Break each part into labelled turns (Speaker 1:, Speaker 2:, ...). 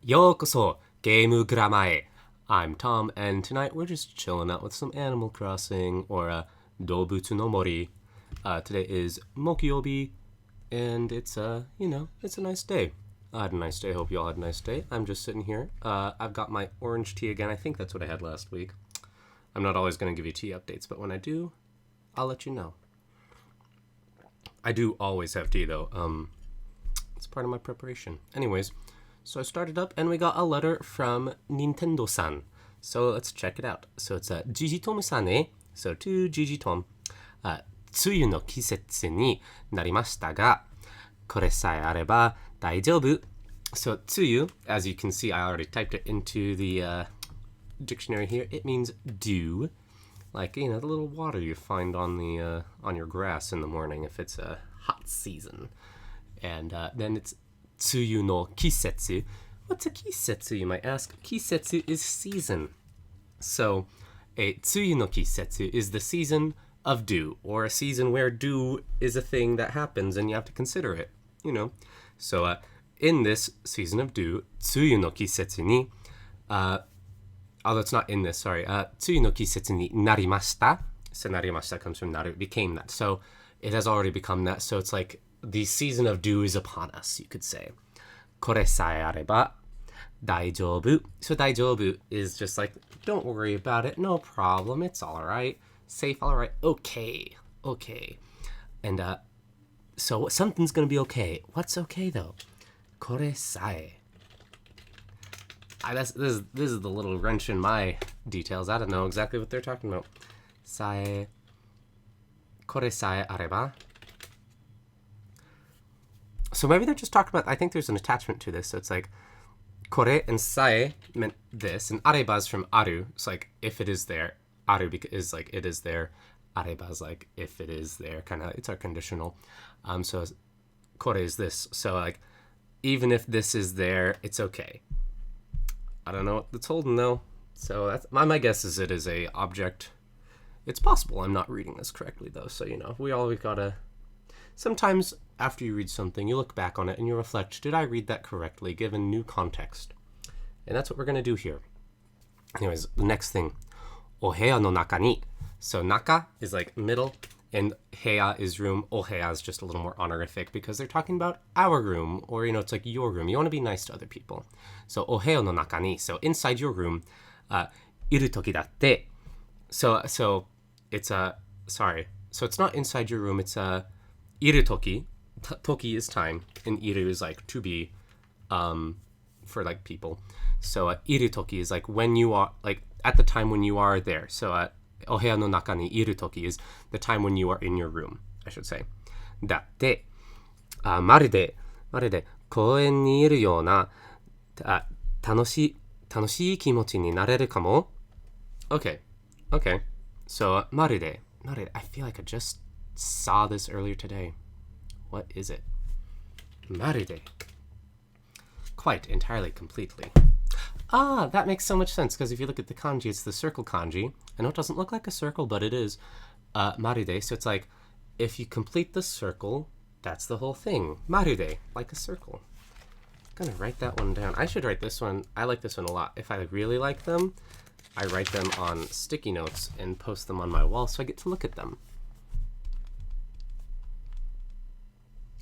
Speaker 1: Yokoso, Game Gramae. I'm Tom, and tonight we're just chilling out with some Animal Crossing or Do bu tsu no Mori. Today is Mokuyobi, and it's it's a nice day. I had a nice day. Hope you all had a nice day. I'm just sitting here. I've got my orange tea again. I think that's what I had last week. I'm not always going to give you tea updates, but when I do, I'll let you know. I do always have tea, though. It's part of my preparation. Anyways, so I started up, and we got a letter from Nintendo-san. So let's check it out. So it's Jiji-tomu-san. So to Jiji-tom. 梅雨の季節になりましたが、これさえあれば大丈夫。So 梅雨, as you can see, I already typed it into the dictionary here. It means dew, like the little water you find on the on your grass in the morning if it's a hot season. And then it's 梅雨の季節. What's a kisetsu, you might ask? Kisetsu is season. So a 梅雨の季節 is the season of dew, or a season where dew is a thing that happens and you have to consider it, So in this season of dew, 梅雨の季節に although it's not in this, sorry, 梅雨の季節になりました. So なりました comes from なる, became that. So it has already become that. So it's like the season of dew is upon us, you could say. これさえあれば大丈夫. So 大丈夫 is just like, don't worry about it, no problem, it's all right. Safe, all right, okay. And so something's gonna be okay. What's okay though? これさえ. This is the little wrench in my details. I don't know exactly what they're talking about. さえ. これさえあれば. So maybe they're just talking about, I think there's an attachment to this. So it's like, これ and さえ meant this, and あれば is from ある. It's like, if it is there. ある is like, it is there. あれば is like, if it is there. Kind of, it's our conditional. So これ is this. So like, even if this is there, it's okay. I don't know what that's holding though. So that's, my guess is it is a object. It's possible I'm not reading this correctly though. So, we always gotta... Sometimes after you read something, you look back on it and you reflect, did I read that correctly given new context? And that's what we're going to do here. Anyways, the next thing. お部屋の中に. So naka is like middle, and heya is room. Oheya is just a little more honorific because they're talking about our room, or, it's like your room. You want to be nice to other people. So お部屋の中に. So inside your room, いる時だって. So it's sorry. So it's not inside your room. It's いる時. Toki is time, and iru is like to be, for like people. So いる時 is like when you are, like at the time when you are there. So お部屋の中にいる時 is the time when you are in your room, I should say. だって、まるで公園にいるような、楽しい気持ちになれるかも。Okay. So まるで I feel like I just saw this earlier today. What is it? まるで quite entirely completely. That makes so much sense, because if you look at the kanji, it's the circle kanji. I know it doesn't look like a circle, but it is. Marude, so it's like, if you complete the circle, that's the whole thing. Marude, like a circle. I'm gonna write that one down. I should write this one. I like this one a lot. If I really like them, I write them on sticky notes and post them on my wall so I get to look at them.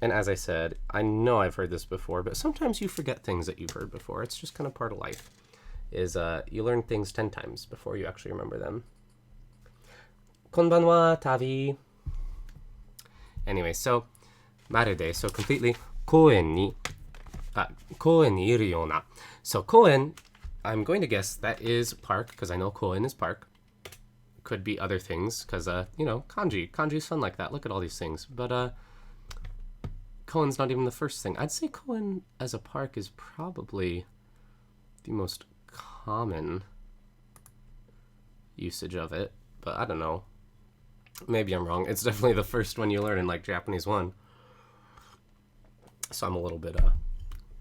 Speaker 1: And as I said, I know I've heard this before, but sometimes you forget things that you've heard before. It's just kind of part of life. Is you learn things 10 times before you actually remember them. Konbanwa, tabi. Anyway, so, まるで, so completely, 公園にいるような. So, 公園, I'm going to guess that is park, because I know 公園 is park. Could be other things, because, kanji's fun like that. Look at all these things. But, Koen's not even the first thing. I'd say Koen as a park is probably the most common usage of it, but I don't know. Maybe I'm wrong. It's definitely the first one you learn in like Japanese 1. So I'm a little bit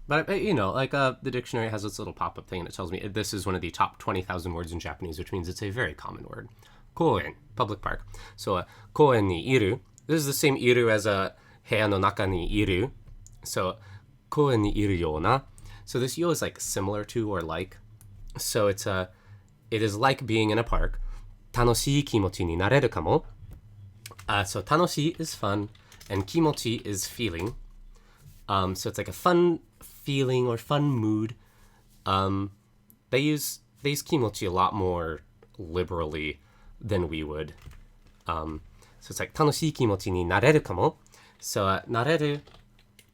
Speaker 1: but the dictionary has this little pop-up thing and it tells me this is one of the top 20,000 words in Japanese, which means it's a very common word. Koen, public park. So koen ni iru. This is the same iru as a 部屋の中にいる. So 公園にいるような. So this yo is like similar to or like. So it is like being in a park. 楽しい気持ちになれるかも. So 楽しい is fun, and 気持ち is feeling. So it's like a fun feeling or fun mood. They use 気持ち a lot more liberally than we would. So it's like 楽しい気持ちになれるかも. So なれる,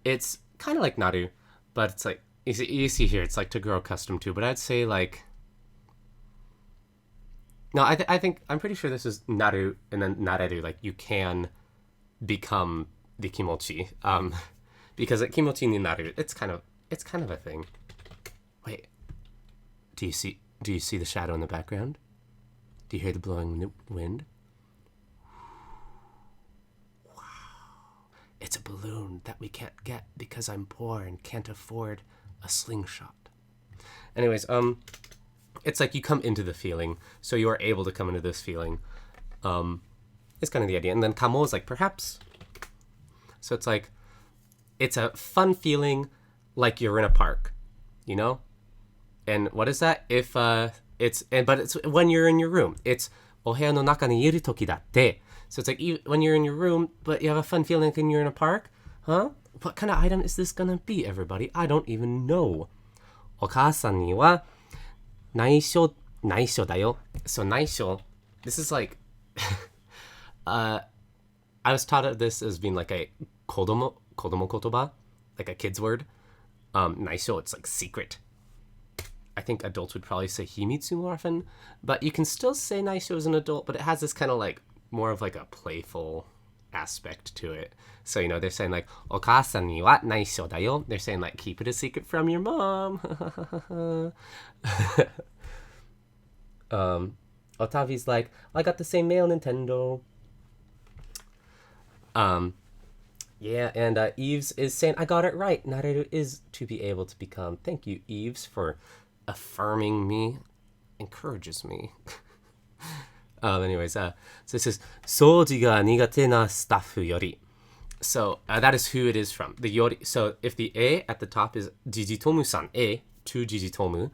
Speaker 1: it's kind of like なる, but it's like you see here, it's like to grow accustomed to. But I'd say like no, I think I'm pretty sure this is なる and then なれる, like you can become the 気持ち. Because 気持ちになる, it's kind of a thing. Wait, do you see the shadow in the background? Do you hear the blowing wind? Wow. It's a balloon that we can't get because I'm poor and can't afford a slingshot. Anyways, it's like you come into the feeling, so you are able to come into this feeling. It's kind of the idea. And then kamo is like perhaps. So it's like, it's a fun feeling like you're in a park, you know? And what is that? If but it's when you're in your room. It's お部屋の中にいる時だって. So it's like when you're in your room, but you have a fun feeling like you're in a park? Huh? What kind of item is this gonna be, everybody? I don't even know. お母さんには内緒だよ. So 内緒, this is like I was taught of this as being like a kodomo kotoba, like a kid's word. 内緒, it's like secret. I think adults would probably say himitsu more often, but you can still say naisho as an adult, but it has this kind of like more of like a playful aspect to it. So, you know, they're saying like お母さんには内緒だよ. They're saying like keep it a secret from your mom. Otavi's like, I got the same mail, Nintendo. Yeah, and Eves is saying, I got it right. Nareru is to be able to become. Thank you, Eves, for affirming me. Encourages me. Anyways, so it says, 掃除が苦手なスタッフより. So that is who it is from. The yori. So if the A at the top is Jijitomu-san, A to Jijitomu,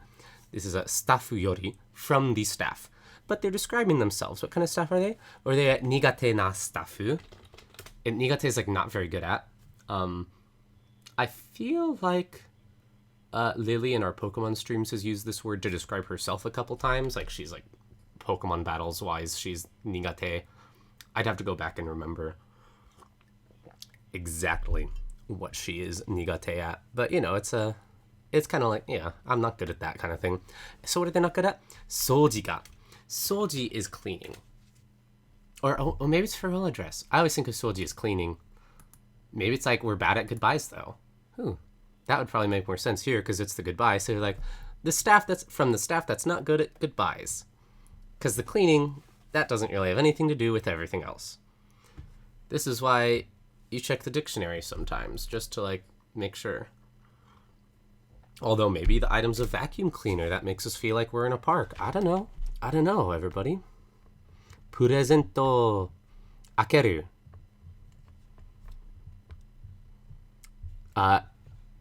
Speaker 1: this is a staffu yori, from the staff. But they're describing themselves. What kind of staff are they? Or are they at nigate na staffu? And nigate is like not very good at. I feel like Lily in our Pokemon streams has used this word to describe herself a couple times. Like she's like Pokemon battles wise, she's nigate. I'd have to go back and remember exactly what she is nigate at. But you know, it's kind of like, yeah, I'm not good at that kind of thing. So what are they not good at? Soji ga. Soji is cleaning. Or maybe it's farewell address. I always think of soji as cleaning. Maybe it's like we're bad at goodbyes though. That would probably make more sense here because it's the goodbye. So you're like, the staff that's not good at goodbyes. Because the cleaning, that doesn't really have anything to do with everything else. This is why you check the dictionary sometimes, just to like make sure. Although maybe the item's a vacuum cleaner that makes us feel like we're in a park. I don't know, everybody. プレゼント開ける.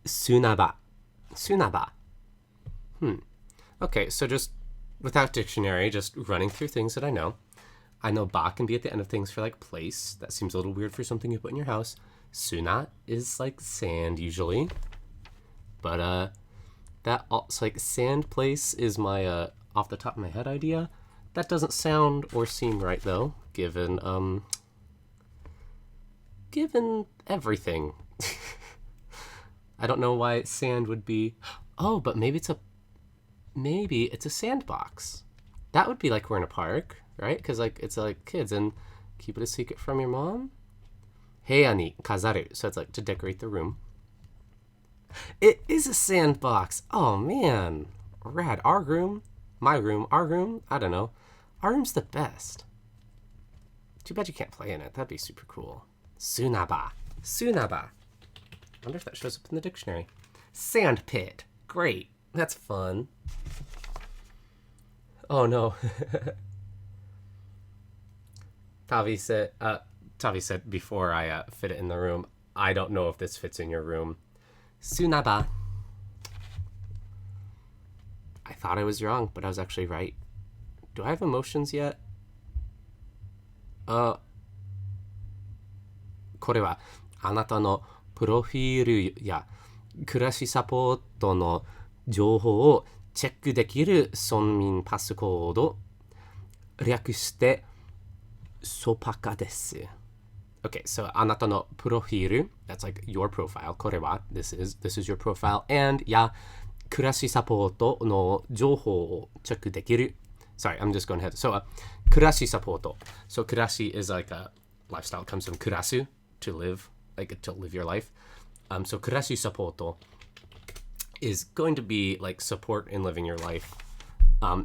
Speaker 1: Sunaba. Okay, so just without dictionary, just running through things that I know. I know ba can be at the end of things for like place. That seems a little weird for something you put in your house. Suna is like sand usually. But it's like sand place is my off the top of my head idea. That doesn't sound or seem right though, given everything. I don't know why sand would be. Oh, but maybe it's a sandbox. That would be like we're in a park, right? Because like it's like kids and keep it a secret from your mom. Heya ni kazaru, so it's like to decorate the room. It is a sandbox. Oh man, rad. Our room, my room, our room. I don't know. Our room's the best. Too bad you can't play in it. That'd be super cool. Sunaba. I wonder if that shows up in the dictionary. Sand pit. Great. That's fun. Oh no. Tavi said before I fit it in the room, I don't know if this fits in your room. Sunaba. I thought I was wrong, but I was actually right. Do I have emotions yet? これはあなたのプロフィールや暮らしサポートの情報をチェックできる村民パスコード、略してソパカです。Okay, so あなたのプロフィール that's like your profile. これは this is your profile. And や暮らしサポートの情報をチェックできる。Sorry, I'm just going ahead. So 暮らしサポート. So 暮らし is like a lifestyle. It comes from 暮らす to live, like to live your life. So 暮らしサポート is going to be like support in living your life.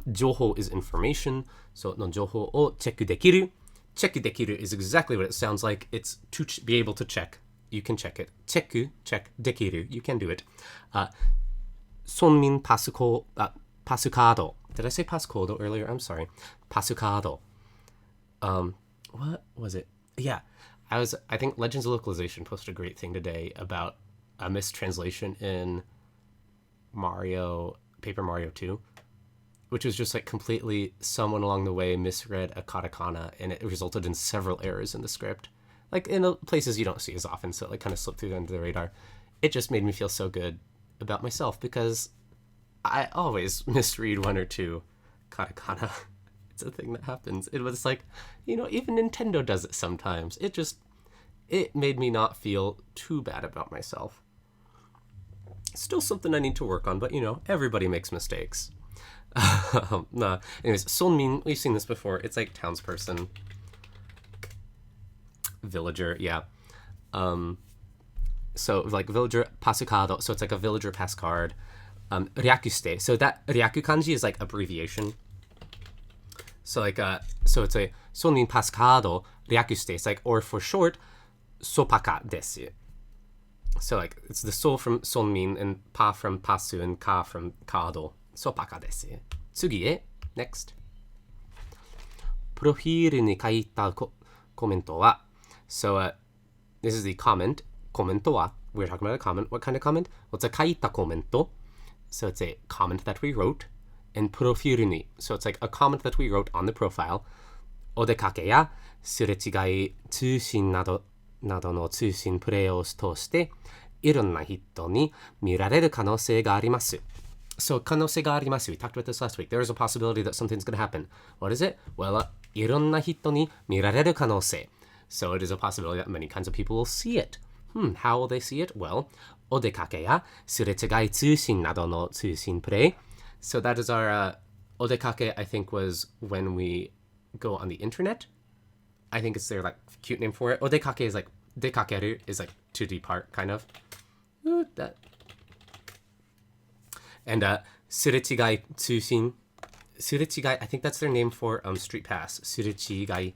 Speaker 1: 情報 is information. So の情報をチェックできる。チェックできる is exactly what it sounds like. It's to be able to check. You can check it. チェック check できる You can do it. 村民パスカード Did I say passcode earlier? I'm sorry. Passcado. What was it? Yeah. I think Legends of Localization posted a great thing today about a mistranslation in Paper Mario 2, which was just like completely someone along the way misread a katakana, and it resulted in several errors in the script. Like in places you don't see as often, so it like kind of slipped through under the radar. It just made me feel so good about myself because I always misread one or two katakana. It's a thing that happens. It was like, even Nintendo does it sometimes. It made me not feel too bad about myself. Still something I need to work on, but everybody makes mistakes. Anyways, Sonmin, we've seen this before. It's like townsperson, villager, yeah. So like villager pasukado, so it's like a villager pass card. Ryakuste, so that ryaku kanji is like abbreviation. So like so it's a Sonmin pasukado ryakuste. It's like, or for short, sopaka desu. So like it's the so from Sonmin and pa from pasu and ka from kado. Sopaka desu. Tsugi e, next. プロフィールに書いたコメントは So this is the comment. コメントは We're talking about a comment. What kind of comment? Well, it's a 書いたコメント. So it's a comment that we wrote. And プロフィールに So it's like a comment that we wrote on the profile. お出かけやすれ違い通信などの通信プレイを通していろんな人に見られる可能性があります。So, 可能性があります。We talked about this last week. There is a possibility that something's going to happen. What is it? Well, いろんな人に見られる可能性. So, it is a possibility that many kinds of people will see it. How will they see it? Well, お出かけやすれ違い通信などの通信プレイ. So, that is our お出かけ, I think, was when we go on the internet. I think it's their like cute name for it. お出かけ is like, 出かける is like to depart, kind of. That. And すれ違い通信 すれ違い I think that's their name for street pass すれ違い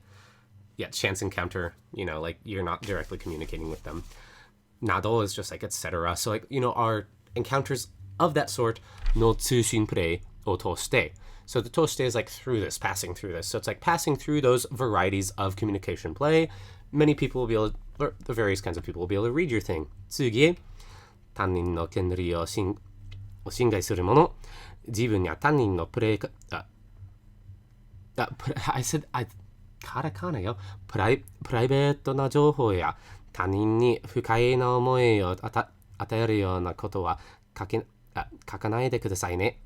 Speaker 1: yeah, chance encounter, like you're not directly communicating with them. Nado is just like etc. So like, our encounters of that sort の通信プレイを通して So the 通して is like through this, passing through this. So it's like passing through those varieties of communication play. Many people will be able to, or the various kinds of people will be able to read your thing. 次他人の権利を侵害するもの自分や他人のプレイI said カタカナよプライベートな情報や他人に不快な思いを与えるようなことは書かないでくださいね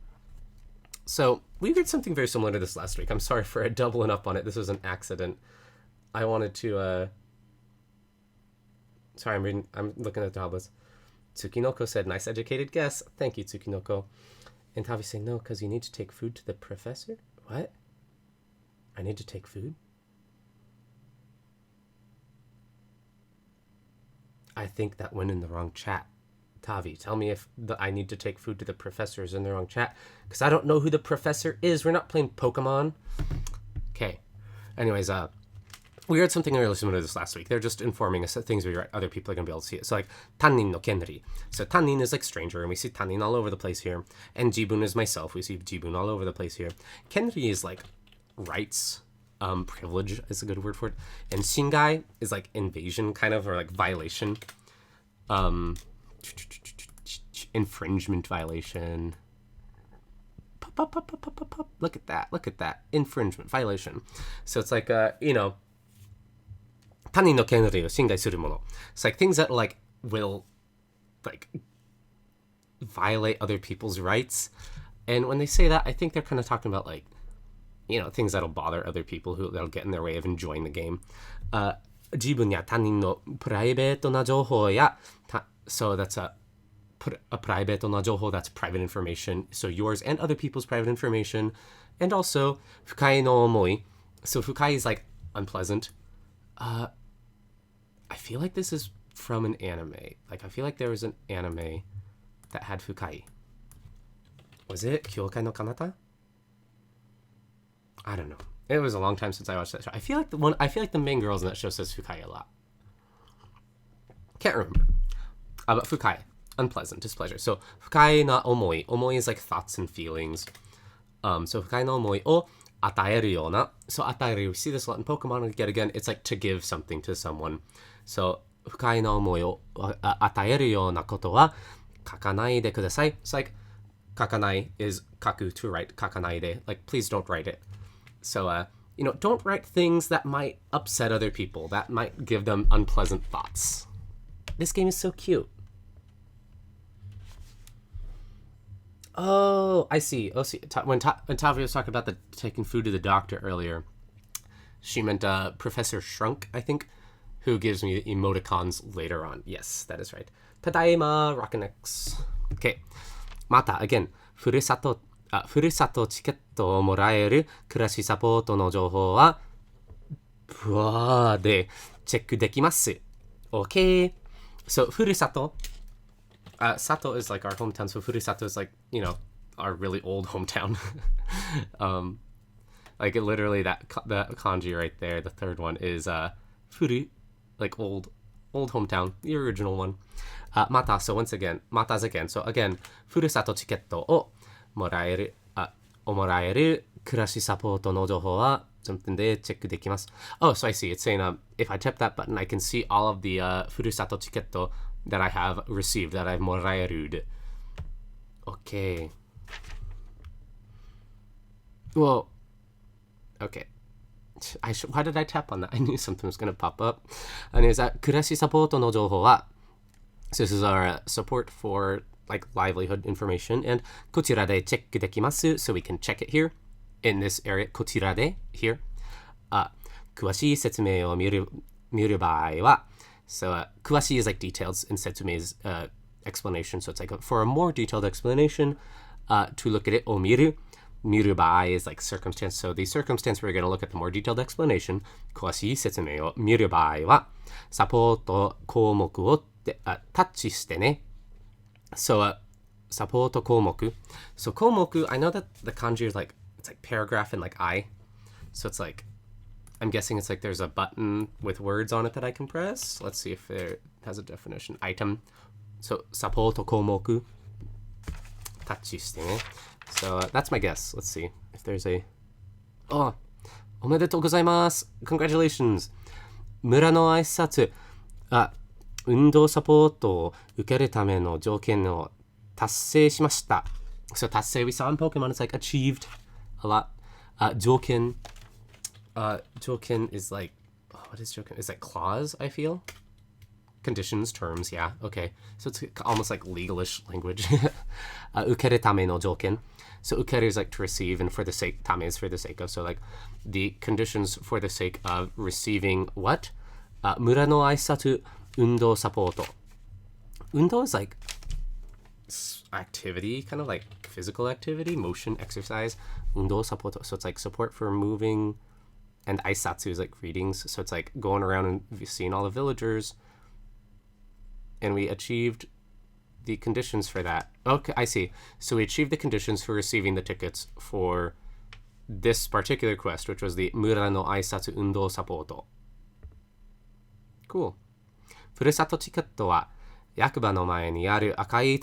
Speaker 1: So we read something very similar to this last week. I'm sorry for doubling up on it. This was an accident. I wanted to Sorry, I'm looking at the tablets. Tsukinoko said, nice educated guess. Thank you, Tsukinoko. And Tavi saying, no, because you need to take food to the professor? What? I need to take food? I think that went in the wrong chat. Tavi, tell me if I need to take food to the professor is in the wrong chat. Because I don't know who the professor is. We're not playing Pokemon. Okay. Anyways, we read something really similar to this last week. They're just informing us that things we write, other people are going to be able to see it. So like, tannin no kenri. So tannin is like stranger, and we see tannin all over the place here. And jibun is myself. We see jibun all over the place here. Kenri is like rights, privilege is a good word for it. And shingai is like invasion, kind of, or like violation. Infringement violation. Look at that. Look at that. Infringement, violation. So it's like, 他人の権利を侵害するもの. It's like things that like will like violate other people's rights. And when they say that, I think they're kind of talking about like, things that'll bother other people that'll get in their way of enjoying the game. 自分や他人のプライベートな情報や、so that's a private な情報 that's private information. So yours and other people's private information. And also 不快の思い. So 不快 is like unpleasant. I feel like this is from an anime. Like I feel like there was an anime that had 不快. Was it 教会の彼方? I don't know. It was a long time since I watched that show. I feel like the main girls in that show says 不快 a lot. Can't remember. But 不快. Unpleasant, displeasure. So 不快な思い. Omoi is like thoughts and feelings. So 不快な思いを与えるような. So 与える. We see this a lot in Pokemon again. It's like to give something to someone. So 不快な思いを与えるようなことは書かないでください. It's like 書かない is 書く to write. 書かないで. Like please don't write it. So don't write things that might upset other people. That might give them unpleasant thoughts. This game is so cute. Oh, I see. Oh, see. When Tavi was talking about taking food to the doctor earlier, she meant Professor Shrunk, I think, who gives me emoticons later on. Yes, that is right. Tadaima, Rockinex. Okay. Mata, again. ふるさとチケットをもらえる暮らしサポートの情報は、ブワーでチェックできます。Okay. So, ふるさと. Sato is like our hometown, so Furusato is like, our really old hometown. Like literally that kanji right there, the third one is Furu, like old hometown, the original one. Mata, so once again, mata's again. So again, Furusato chiketto o moraeru, kurashi sapoto no joho wa something de check dekimasu. Oh, so I see. It's saying if I tap that button, I can see all of the Furusato chiketto that I have received, that I've moraeru'd. Okay. Well, okay. Why did I tap on that? I knew something was going to pop up. And is that 暮らしサポートの情報は So this is our support for like livelihood information. And こちらでチェックできます So we can check it here in this area. こちらで here. 詳しい説明を見る場合は So, kuwashi is like details, and setsume is explanation. So it's like for a more detailed explanation, to look at it, o miru. Miru baai is like circumstance. So the circumstance we're going to look at the more detailed explanation. Kuwashi setsume o miru baai wa, sapoto koumoku o tachi shite ne. So, sapoto koumoku. So koumoku, I know that the kanji is like, it's like paragraph and like I. So it's like, I'm guessing it's like there's a button with words on it that I can press. Let's see if it has a definition. Item. So, sapoto koumoku. Tachi shite ne. So, that's my guess. Let's see if there's a... Oh! Omedetou gozaimasu! Congratulations! 村の挨拶。運動サポートを受けるための条件を達成しました。So, 達成 we saw in Pokemon, it's like achieved a lot. 条件 joken is like, what is joken? It's like clause, I feel. Conditions, terms, yeah, okay. So it's almost like legalish language. Ukeru tame no joken. So ukeru is like to receive, and for the sake, tame is for the sake of. So like the conditions for the sake of receiving what? Mura no aisatsu undo sapoto. Undo is like activity, kind of like physical activity, motion, exercise. Undo sapoto. So it's like support for moving. And aisatsu is like greetings. So it's like going around and seeing all the villagers. And we achieved the conditions for that. Okay, I see. So we achieved the conditions for receiving the tickets for this particular quest, which was the Mura no Aisatsu Undo Sapoto. Cool. Furusato chiketto wa yakuba no mae ni aru akai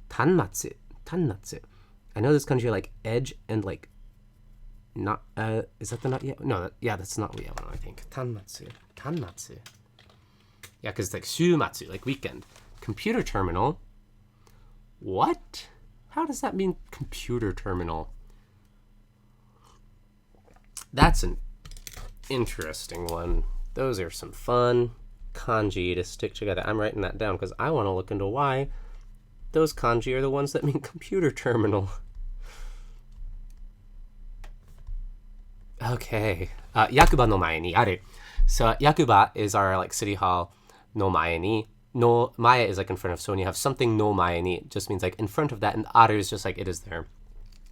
Speaker 1: tanmatsu. Tanmatsu. I know this country like edge and like not is that the not yet? No, that's not yet one, I think. Tanmatsu. Yeah, because it's like shumatsu, like weekend. Computer terminal. What? How does that mean computer terminal? That's an interesting one. Those are some fun kanji to stick together. I'm writing that down because I want to look into why those kanji are the ones that mean computer terminal. Okay. Yakuba no mae ni aru. So yakuba is our like city hall. No mae ni. No mae is like in front of. So when you have something no mae ni, it just means like in front of that, and aru is just like it is there.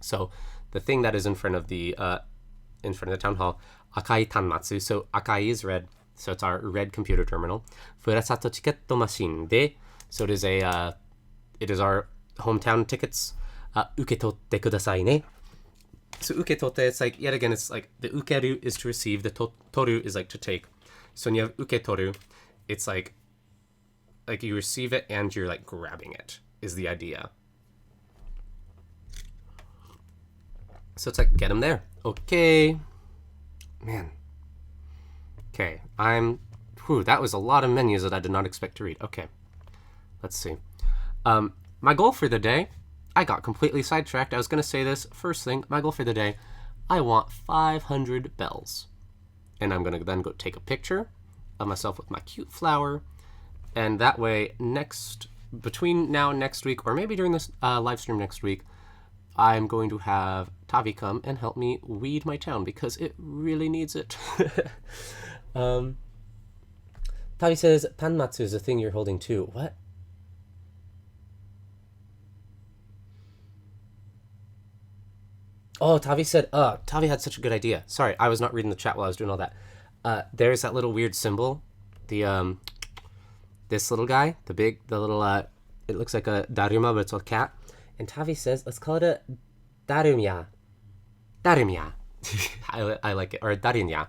Speaker 1: So the thing that is in front of the town hall, akai tanmatsu. So akai is red. So it's our red computer terminal. Furasato chiketto machine de. So it is our hometown tickets. Uketotte kudasai ne. So uketotte, it's like, yet again, it's like the ukeru is to receive, the toru is like to take. So when you have uketoru, it's like you receive it and you're like grabbing it, is the idea. So it's like, get them there. Okay. Man. Okay, that was a lot of menus that I did not expect to read. Okay, let's see. My goal for the day, I got completely sidetracked. I was going to say this first thing. My goal for the day, I want 500 bells. And I'm going to then go take a picture of myself with my cute flower. And that way, between now and next week, or maybe during this live stream next week, I'm going to have Tavi come and help me weed my town because it really needs it. Tavi says, Tanmatsu is a thing you're holding too. What? Oh, Tavi said, Tavi had such a good idea. Sorry, I was not reading the chat while I was doing all that. There's that little weird symbol. This little guy, it looks like a daruma, but it's a cat. And Tavi says, let's call it a darumya. Darumya. I like it. Or a darinya.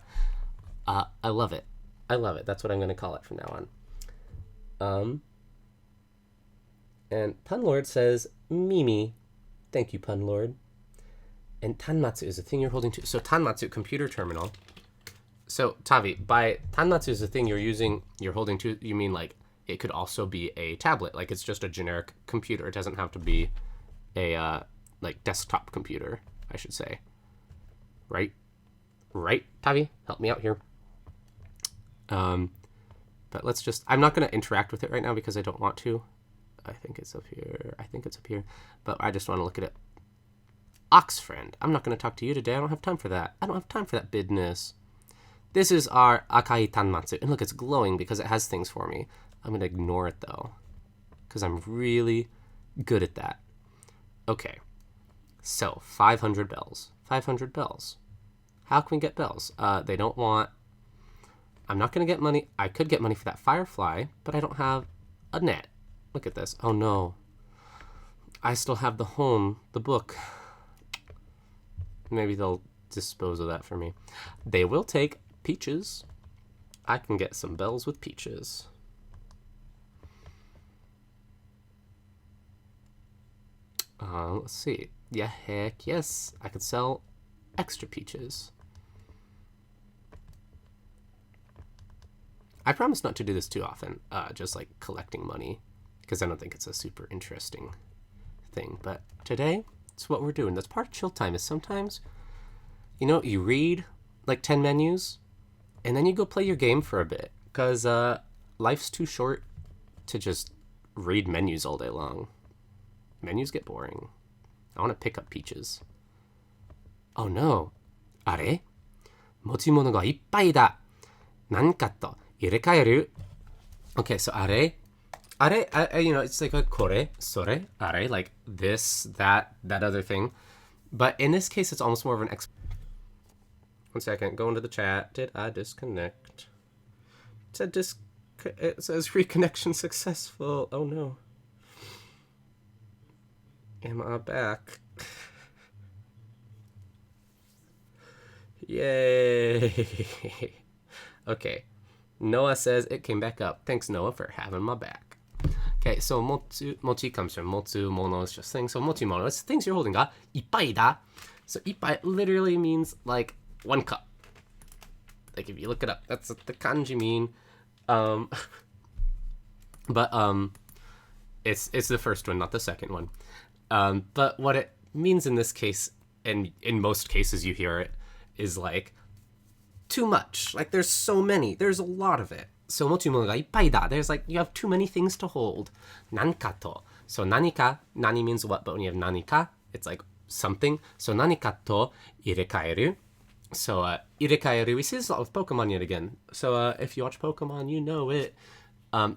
Speaker 1: I love it. That's what I'm going to call it from now on. And Punlord says, Mimi. Thank you, Punlord. And Tanmatsu is a thing you're holding to. So Tanmatsu, computer terminal. So Tavi, by Tanmatsu is a thing you're holding to, you mean like it could also be a tablet. Like it's just a generic computer. It doesn't have to be a like desktop computer, I should say. Right, Tavi? Help me out here. But let's just, I'm not going to interact with it right now because I don't want to. I think it's up here. But I just want to look at it. Ox friend, I'm not going to talk to you today. I don't have time for that. I don't have time for that business. This is our Akai Tanmatsu. And look, it's glowing because it has things for me. I'm going to ignore it though, because I'm really good at that. Okay, so 500 bells. 500 bells. How can we get bells? They don't want... I'm not going to get money. I could get money for that firefly, but I don't have a net. Look at this. Oh no. I still have the book. Maybe they'll dispose of that for me. They will take peaches. I can get some bells with peaches. Let's see. Yeah, heck yes. I could sell extra peaches. I promise not to do this too often, just like collecting money, because I don't think it's a super interesting thing. But today, it's what we're doing. That's part of chill time, is sometimes, you read like 10 menus, and then you go play your game for a bit, because life's too short to just read menus all day long. Menus get boring. I want to pick up peaches. Oh no. あれ?持ち物がいっぱいだ。何かと入れ替える? Okay, so あれ? あれ, it's like a これ, それ, あれ, like this, that other thing. But in this case, it's almost more of an One second, go into the chat. Did I disconnect? It says reconnection successful. Oh no. Am I back? Yay! Okay. Noah says it came back up. Thanks, Noah, for having my back. Okay, so mochi comes from motsu, mono is just things. So mochi mono, it's things you're holding. Ga ippai da. So ippai literally means like 1 cup. Like if you look it up, that's what the kanji mean. But it's the first one, not the second one. But what it means in this case, and in most cases you hear it, is like too much. Like there's so many. There's a lot of it. So 持ち物がいっぱいだ. There's like, you have too many things to hold. 何かと. So 何か, nani means what, but when you have 何か, it's like something. So 何かと入れ替える. So 入れ替える, we see this a lot with Pokemon yet again. So if you watch Pokemon, you know it.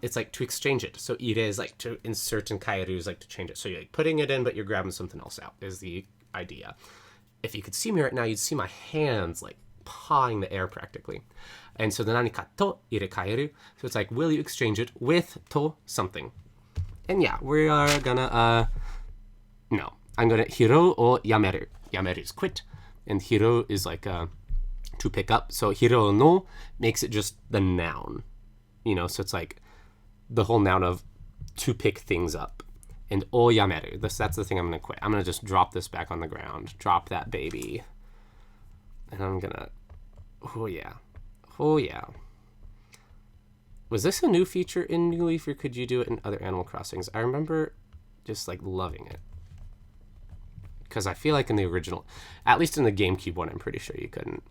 Speaker 1: It's like to exchange it. So 入れ is like to insert and 変える is like to change it. So you're like putting it in, but you're grabbing something else out is the idea. If you could see me right now, you'd see my hands like pawing the air practically. And so the 何かと入れ替える. So it's like, will you exchange it with と something? And yeah, we are gonna, no. I'm gonna 拾う or やめる. やめる is quit. And 拾う is like to pick up. So 拾う no makes it just the noun. You know, so it's like the whole noun of to pick things up. And をやめる. That's the thing I'm gonna quit. I'm gonna just drop this back on the ground. Drop that baby. And I'm gonna, oh yeah. Oh yeah. Was this a new feature in New Leaf, or could you do it in other Animal Crossings? I remember just like loving it. Because I feel like in the original, at least in the GameCube one, I'm pretty sure you couldn't.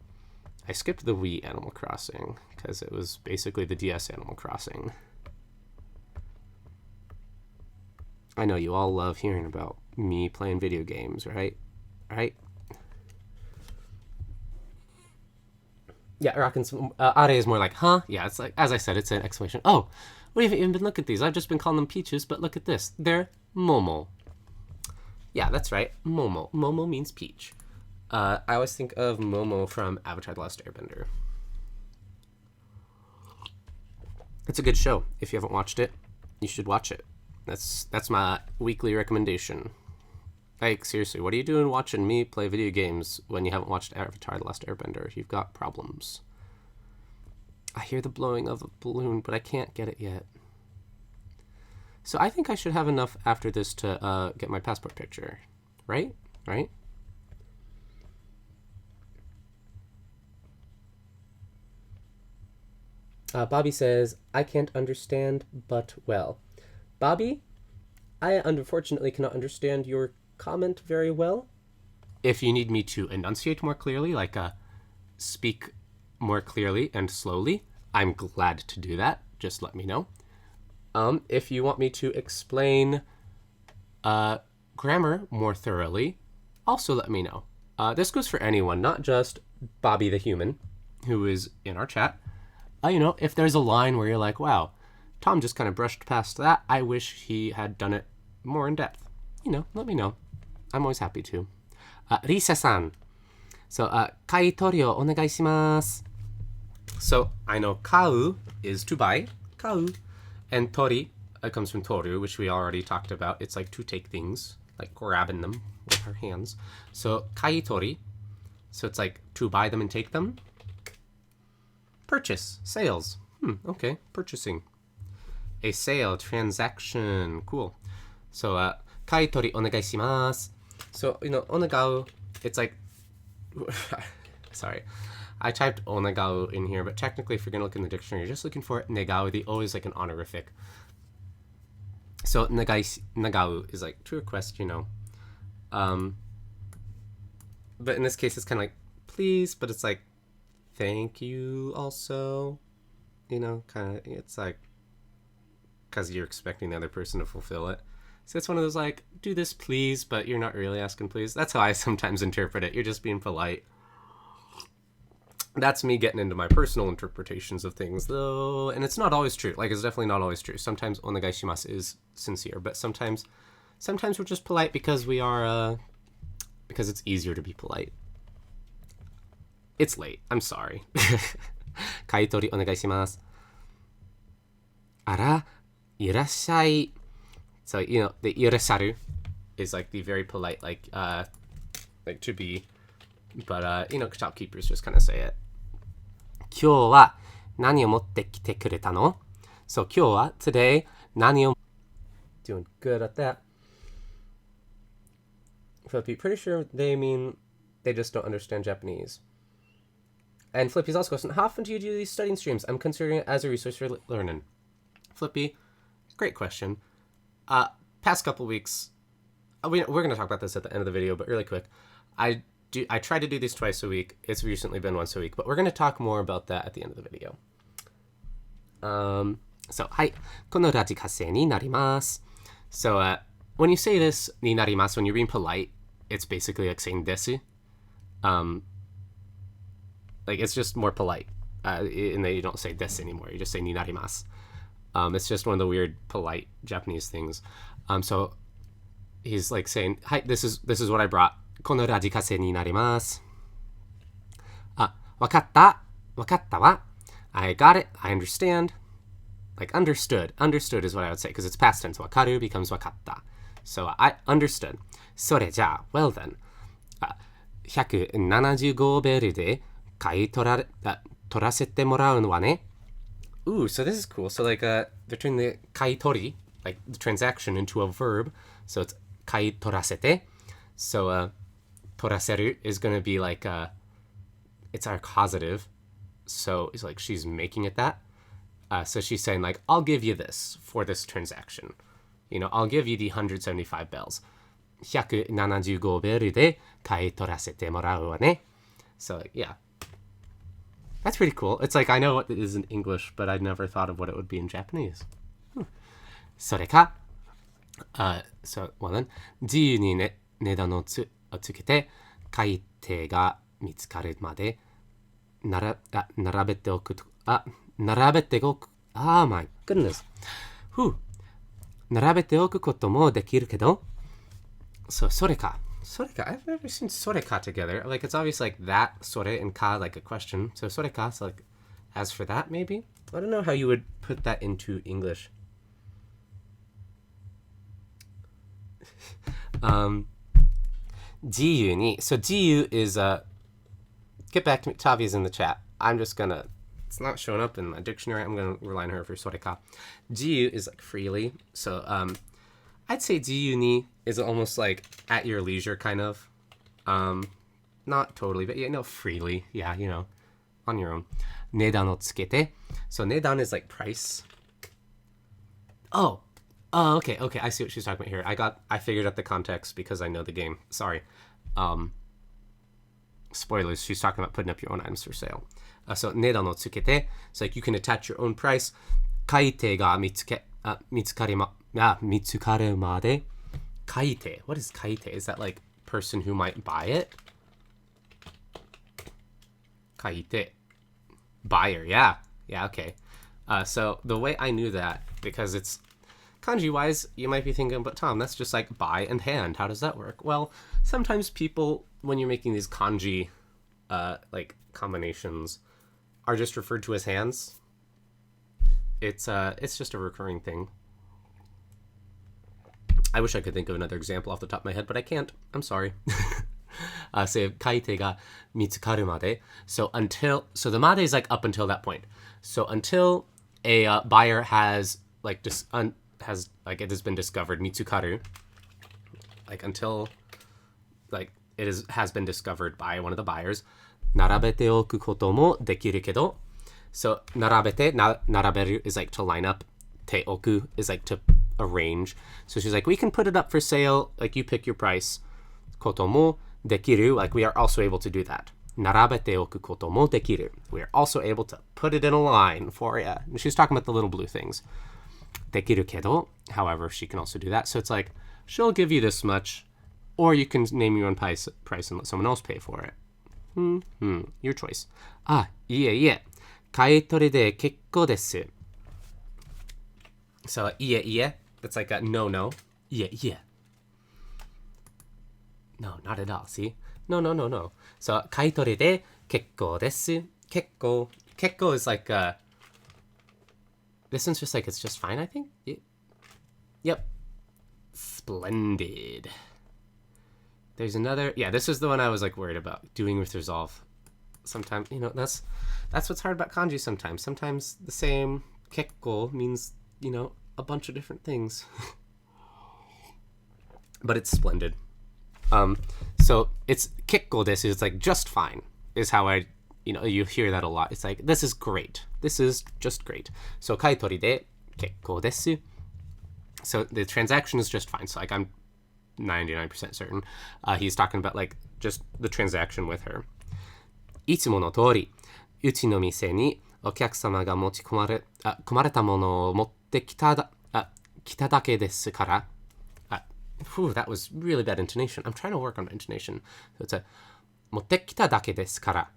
Speaker 1: I skipped the Wii Animal Crossing because it was basically the DS Animal Crossing. I know you all love hearing about me playing video games, right? Right? Yeah, rockin' some, Are is more like, huh? Yeah, it's like, as I said, it's an exclamation. Oh, we haven't even been looking at these. I've just been calling them peaches, but look at this. They're Momo. Yeah, that's right. Momo. Momo means peach. I always think of Momo from Avatar: The Last Airbender. It's a good show. If you haven't watched it, you should watch it. That's my weekly recommendation. Like, seriously, what are you doing watching me play video games when you haven't watched Avatar: The Last Airbender? You've got problems. I hear the blowing of a balloon, but I can't get it yet. So I think I should have enough after this to get my passport picture. Right? Right? Bobby says, I can't understand, but well. Bobby, I unfortunately cannot understand your comment very well. If you need me to enunciate more clearly, like speak more clearly and slowly, I'm glad to do that. Just let me know. If you want me to explain grammar more thoroughly, also let me know. This goes for anyone, not just Bobby the human, who is in our chat. You know, if there's a line where you're like, wow, Tom just kind of brushed past that, I wish he had done it more in depth. You know, let me know. I'm always happy to. Risa-san. So, 買い取りをお願いします. So, I know 買う is to buy. 買う. And tori comes from toru, which we already talked about. It's like to take things, like grabbing them with our hands. So, 買い取り. So, it's like to buy them and take them. Purchase. Sales. Okay. Purchasing. A sale. Transaction. Cool. So, 買い取りお願いします. So, you know, onagao, it's like, sorry, I typed onagao in here, but technically if you're going to look in the dictionary, you're just looking for negao. The O is like an honorific. So, negao is like to request, you know. But in this case, it's kind of like, please, but it's like, thank you also, you know, kind of, it's like, because you're expecting the other person to fulfill it. So it's one of those like, do this please, but you're not really asking please. That's how I sometimes interpret it. You're just being polite. That's me getting into my personal interpretations of things, though. And it's not always true. Like, it's definitely not always true. Sometimes onegai shimasu is sincere, but sometimes we're just polite because we are, because it's easier to be polite. It's late. I'm sorry. 買い取りお願いします. あら、いらっしゃい. So, you know, the irasharu is like the very polite, like to be, but, you know, shopkeepers just kind of say it. 今日は何を持ってきてくれたの? So, 今日は today, 何を doing good at that. Flippy, pretty sure they mean they just don't understand Japanese. And Flippy's also question, how often do you do these studying streams? I'm considering it as a resource for learning. Flippy, great question. Past couple weeks, we're going to talk about this at the end of the video, but really quick, I try to do these twice a week. It's recently been once a week, but we're going to talk more about that at the end of the video. So, はい。このラジカセになります。So, when you say this, になります, when you're being polite, it's basically like saying です. Like, it's just more polite. And then you don't say です anymore. You just say になります. It's just one of the weird, polite Japanese things. So, he's like saying, はい、this is what I brought. このラジカセになります。あ、わかった。わかったわ。I got it. I understand. Like understood. Understood is what I would say because it's past tense. Wakaru becomes wakatta. So I understood. それじゃあ、well then. 175ベルで買い取らせてもらうのはね。Ooh, so this is cool. So like they're turning the 買い取り, like the transaction, into a verb. So it's 買い取らせて. So 取らせる is going to be like it's our causative. So it's like she's making it that. So she's saying like, I'll give you this for this transaction. You know, I'll give you the 175 bells. 175ベルで買い取らせてもらうわね. So yeah. That's pretty cool. It's like, I know what it is in English, but I'd never thought of what it would be in Japanese. それか、so, well then, 自由にね、値段をつけて、買い手が見つかるまで、並べておくと、my goodness. 並べておくこともできるけど、so, それか. I've never seen それか together. Like, it's obvious like that, それ, and ka, like a question. So, それか, so like, as for that, maybe? I don't know how you would put that into English. Jiyu ni. So, jiyu is, get back to me. Tavi's in the chat. I'm just gonna, it's not showing up in my dictionary. I'm gonna rely on her for それか. Jiyu is like freely. So, I'd say 自由に is almost like at your leisure, kind of. Not totally, but freely. Yeah, on your own. 値段をつけて. So 値段 is like price. Oh, okay. I see what she's talking about here. I figured out the context because I know the game. Sorry. Spoilers. She's talking about putting up your own items for sale. So 値段をつけて. So like you can attach your own price. 買い手が見つかるまで. 買い手. What is 買い手? Is that like person who might buy it? 買い手. Buyer. Yeah, okay. So the way I knew that, because it's kanji wise, you might be thinking, but Tom, that's just like buy and hand. How does that work? Well, sometimes people, when you're making these kanji like combinations, are just referred to as hands. It's just a recurring thing. I wish I could think of another example off the top of my head, but I can't. I'm sorry. Say 買い手が見つかるまで. So the made is like up until that point. So until a buyer has like it has been discovered, mitsukaru, like until like it has been discovered by one of the buyers. 並べておくこともできるけど. So 並べて, 並べる is like to line up. ておく is like to arrange. So she's like, we can put it up for sale. Like you pick your price. こともできる. Like we are also able to do that. 並べておくこともできる. We are also able to put it in a line for you. And she's talking about the little blue things. できるけど. However, she can also do that. So it's like, she'll give you this much, or you can name your own price and let someone else pay for it. Your choice. いえ。買い取りで結構です. So, いえ. That's like a no. いえ. No, not at all. See? No. So, 買い取りで結構です. 結構 is like this one's just like it's just fine, I think. Yep. Splendid. There's another. Yeah, this is the one I was like worried about doing with resolve. Sometimes, that's what's hard about kanji sometimes. Sometimes the same kekko means, a bunch of different things. But it's splendid. So it's kekko desu, it's like just fine, is how I, you hear that a lot. It's like, this is great. This is just great. So kaitori de kekko desu. So the transaction is just fine. So like I'm 99% certain. He's talking about like just the transaction with her. いつもの通り、うちの店にお客様が持ち込まれたものを持ってきただけですから。That was really bad intonation. I'm trying to work on my intonation. So it's 持ってきただけですから。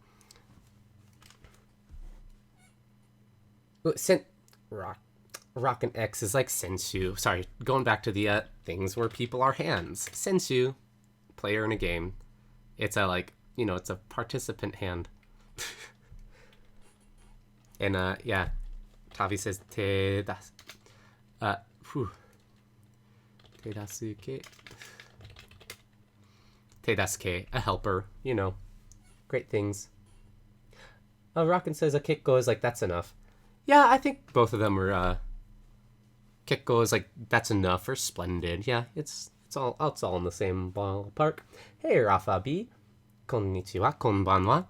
Speaker 1: Rock and X is like sensu. Sorry, going back to the things where people are hands. Sensu, player in a game. It's a like, it's a participant hand. And yeah, Tavi says te das. Te dasuke. Te dasuke, a helper. Great things. Rockin says a kikko is like, that's enough. Yeah, I think both of them are, kikko is like, that's enough, or splendid. Yeah, it's all in the same ballpark. Hey, Rafa B. Konnichiwa, konbanwa.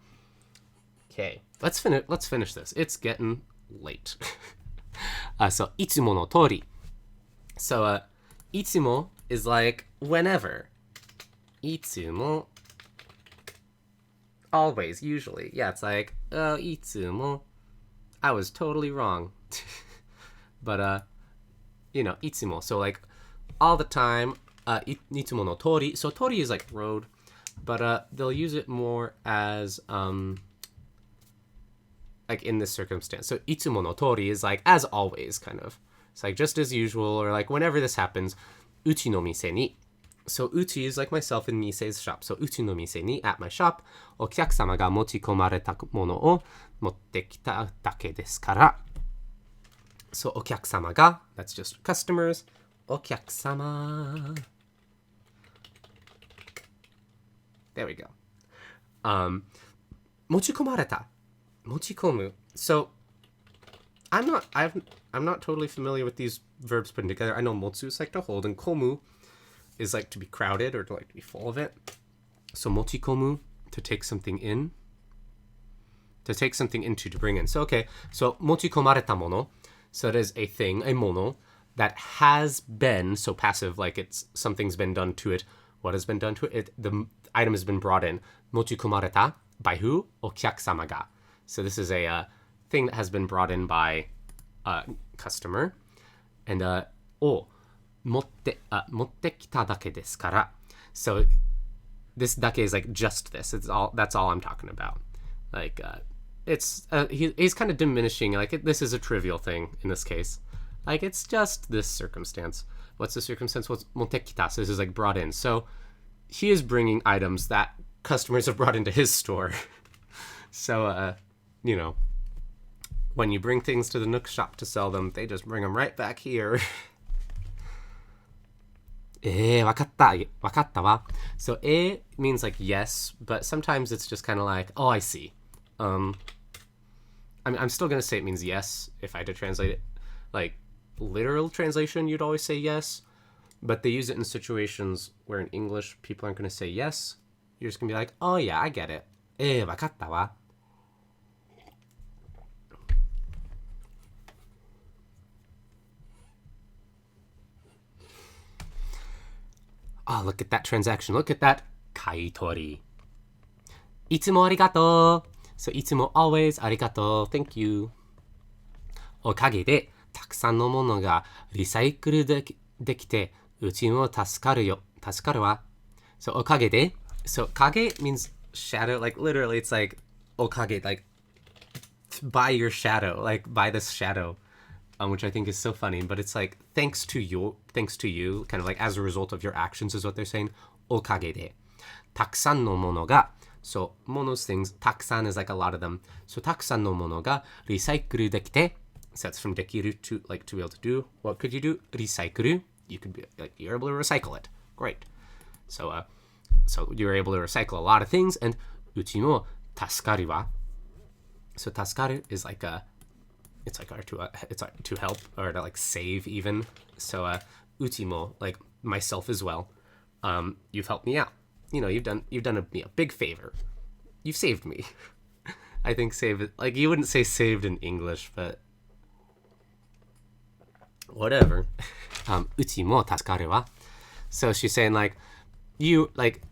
Speaker 1: Okay, let's finish this. It's getting late. So, いつもの通り. So, いつも is like whenever. いつも always, usually. Yeah, it's like, いつも I was totally wrong. But, いつも. So, like, all the time, いつもの通り. So, 通り is like road, but they'll use it more as, like, in this circumstance. So, いつもの通り is like, as always, kind of. It's like, just as usual, or like, whenever this happens, うちの店に. So, うち is like myself in Misei's shop. So, うちの店に at my shop, お客様が持ち込まれたものを持ってきただけですから。So, お客様が that's just customers. お客様. There we go. 持ち込まれた. 持ち込む. So, I'm not totally familiar with these verbs putting together. I know motsu is like to hold, and komu is like to be crowded or to like to be full of it. So mochikomu, to take something in. To take something into, to bring in. So okay, so mochikomareta mono. So it is a thing, a mono, that has been, so passive, like it's something's been done to it. What has been done to it? The item has been brought in. Mochikomareta, by who? Okyakusama ga. So this is a thing that has been brought in by a customer. And motte kita dake desu kara. So this dake is like just this. That's all I'm talking about. Like he's kind of diminishing. Like this is a trivial thing in this case. Like it's just this circumstance. What's the circumstance? What's motte kita? So this is like brought in. So he is bringing items that customers have brought into his store. So when you bring things to the Nook shop to sell them, they just bring them right back here. わかったわ. So, means like yes, but sometimes it's just kind of like, oh, I see. I'm still going to say it means yes if I had to translate it. Like, literal translation, you'd always say yes, but they use it in situations where in English, people aren't going to say yes. You're just going to be like, oh, yeah, I get it. わかったわ. Oh, look at that transaction. Look at that. Kaitori. いつもありがとう. So, いつも always ありがとう. Thank you. おかげでたくさんのものがリサイクルできてうちも助かるよ. 助かるわ. So, おかげで. So, 影 means shadow. Like, literally, it's like おかげ. Like, by your shadow. Like, by this shadow. Which I think is so funny, but it's like thanks to you, kind of like as a result of your actions is what they're saying. おかげでたくさんのものが so mono's things たくさん is like a lot of them. So たくさんのものがリサイクルできて so that's from できる to like to be able to do. What could you do? リサイクル you could be like you're able to recycle it. Great. So you're able to recycle a lot of things, and うちも助かるわ. So 助かる is like it's like it's like to help or to like save even. So uchimo, like myself as well. You've helped me out. You've done me a big favor. You've saved me. I think save, like you wouldn't say saved in English, but whatever. うちも助かるわ. So she's saying like, you like,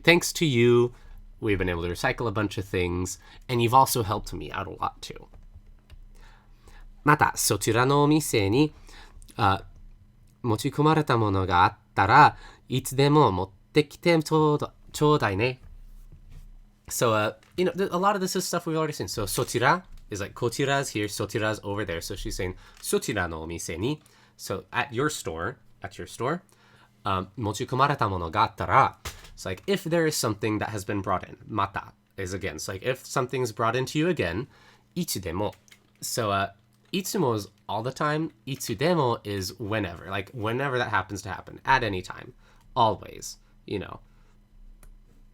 Speaker 1: thanks to you, we've been able to recycle a bunch of things, and you've also helped me out a lot too. またそちらのお店に持ち込まれたものがあったらいつでも持ってきてちょうだいね. So, a lot of this is stuff we've already seen. So, そちら is like こちら is here, そちら is over there. So, she's saying そちらのお店に So, at your store, 持ち込まれたものがあったら It's like, if there is something that has been brought in. また is again. So, like, if something's brought into you again, いつでも. So, いつも is all the time. いつでも is whenever. Like, whenever that happens to happen. At any time. Always.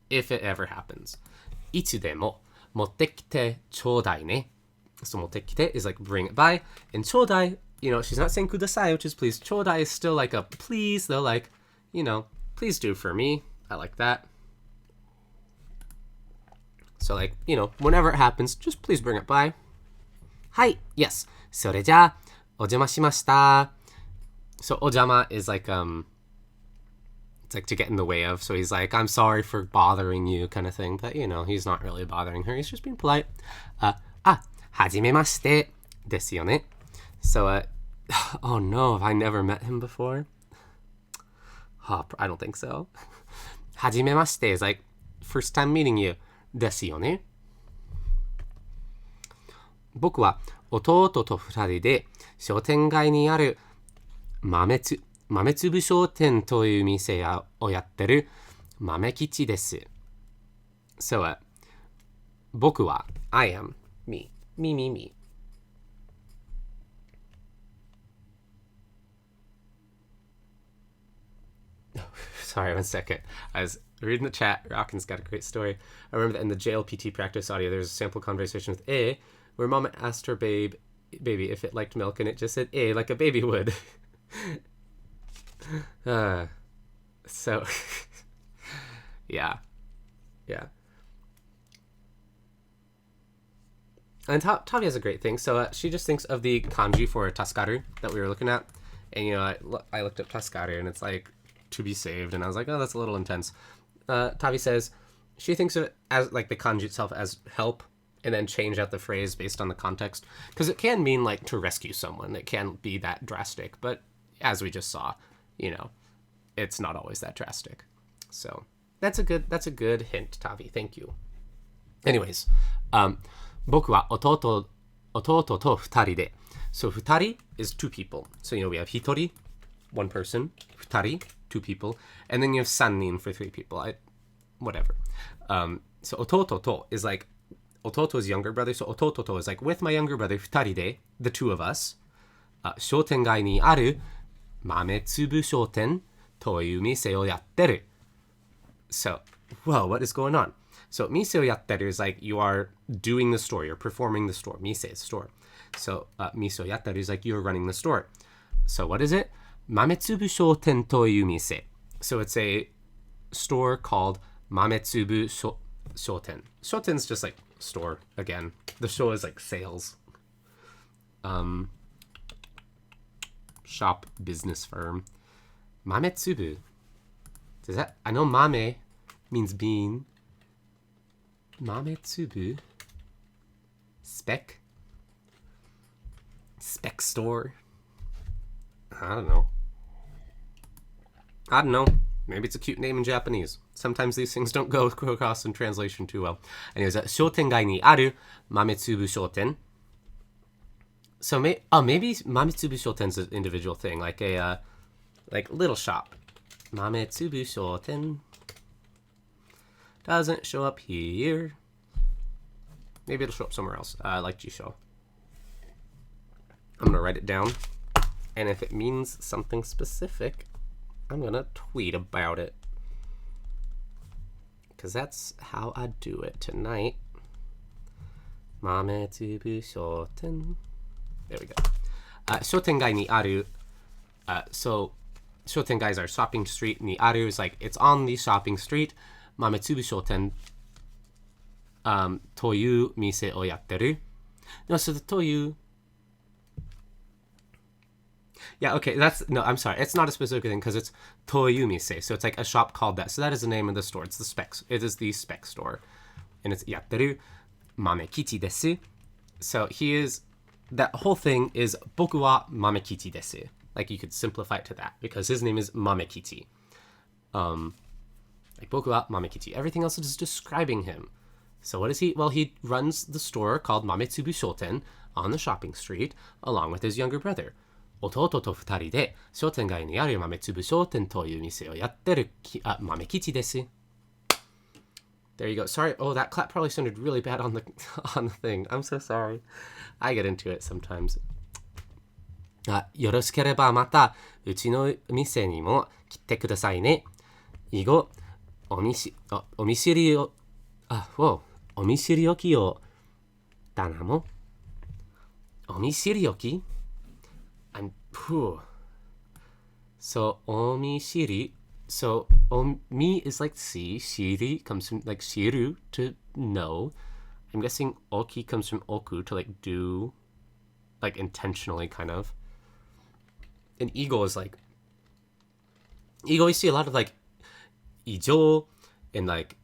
Speaker 1: If it ever happens. いつでも持ってきてちょうだいね. So 持ってきて is like bring it by. And ちょうだい, she's not saying ください, which is please. ちょうだい is still like a please, though, like, please do for me. I like that. So like, whenever it happens, just please bring it by. はい、yes. それじゃあ、お邪魔しました. So お邪魔 is like, it's like to get in the way of. So he's like, I'm sorry for bothering you kind of thing. But, he's not really bothering her. He's just being polite. はじめましてですよね. So, oh no, have I never met him before? Oh, I don't think so. はじめまして is like, first time meeting you. ですよね. 僕は弟と二人で商店街にある豆粒商店という店をやってる豆吉です。So, 僕は I am me. Me. Sorry, one second. I was reading the chat. Rockin's got a great story. I remember that in the JLPT practice audio, there's a sample conversation with A, where mama asked her baby if it liked milk, and it just said A, like a baby would. So, yeah. And Tavi has a great thing. So she just thinks of the kanji for tasukaru that we were looking at. And, I looked up tasukaru, and it's like, to be saved. And I was like, oh, that's a little intense. Tavi says she thinks of it as, like, the kanji itself as help, and then change out the phrase based on the context. Because it can mean, like, to rescue someone. It can be that drastic. But as we just saw, it's not always that drastic. So that's a good hint, Tavi. Thank you. Anyways, 僕は弟と二人で. So 二人 is two people. So, we have 一人, one person, 二人, two people, and then you have 三人 for three people. Whatever. So 弟と is like, 弟 is younger brother, so 弟と is like, with my younger brother, 二人で, the two of us, 商店街にある豆粒商店という店をやってる. So, whoa, what is going on? So, 店をやってる is like, you are doing the store, you're performing the store. 店 is store. So, 店をやってる is like, you're running the store. So, what is it? 豆粒商店という店. So, it's a store called 豆粒商店. 商店 is just like store, again. The show is like sales. Shop, business firm. 豆粒. Does that, I know mame means bean. 豆粒? Spec store? I don't know. Maybe it's a cute name in Japanese. Sometimes these things don't go across in translation too well. Anyways, 商店街にある豆粒商店. So maybe 豆粒商店 is an individual thing, like a like little shop. 豆粒商店 doesn't show up here. Maybe it'll show up somewhere else, like Jisho. I'm gonna write it down, and if it means something specific, I'm gonna tweet about it, because that's how I do it tonight. Mame tsubu shoten. There we go. Shotengai ni aru. So, shotengai is our shopping street. Ni aru is like, it's on the shopping street. Mametsubu shoten toyu mise o yatteru. No, so the toyu. Yeah, okay, I'm sorry. It's not a specific thing because it's Toyumise. So it's like a shop called that. So that is the name of the store. It's the specs. It is the spec store. And it's yatteru mamekichi desu. So he is, that whole thing is boku wa mamekichi desu. Like you could simplify it to that because his name is Mamekichi. Like boku wa mamekichi. Everything else is just describing him. So what is he? Well, he runs the store called Mametsubu Shoten on the shopping street along with his younger brother. 弟と二人で商店街にある豆粒商店という店をやってる豆吉です。There you go. Sorry. Oh, that clap probably sounded really bad on the thing. I'm so sorry. I get into it sometimes. よろしければまたうちの店にも来てくださいね。以後お見知りおきをだなも。お見知りおき So omishiri. So omi is like see, shiri comes from like shiru to know. I'm guessing oki comes from oku to like do, like intentionally kind of. And ego is like, ego you see a lot of like ijo and like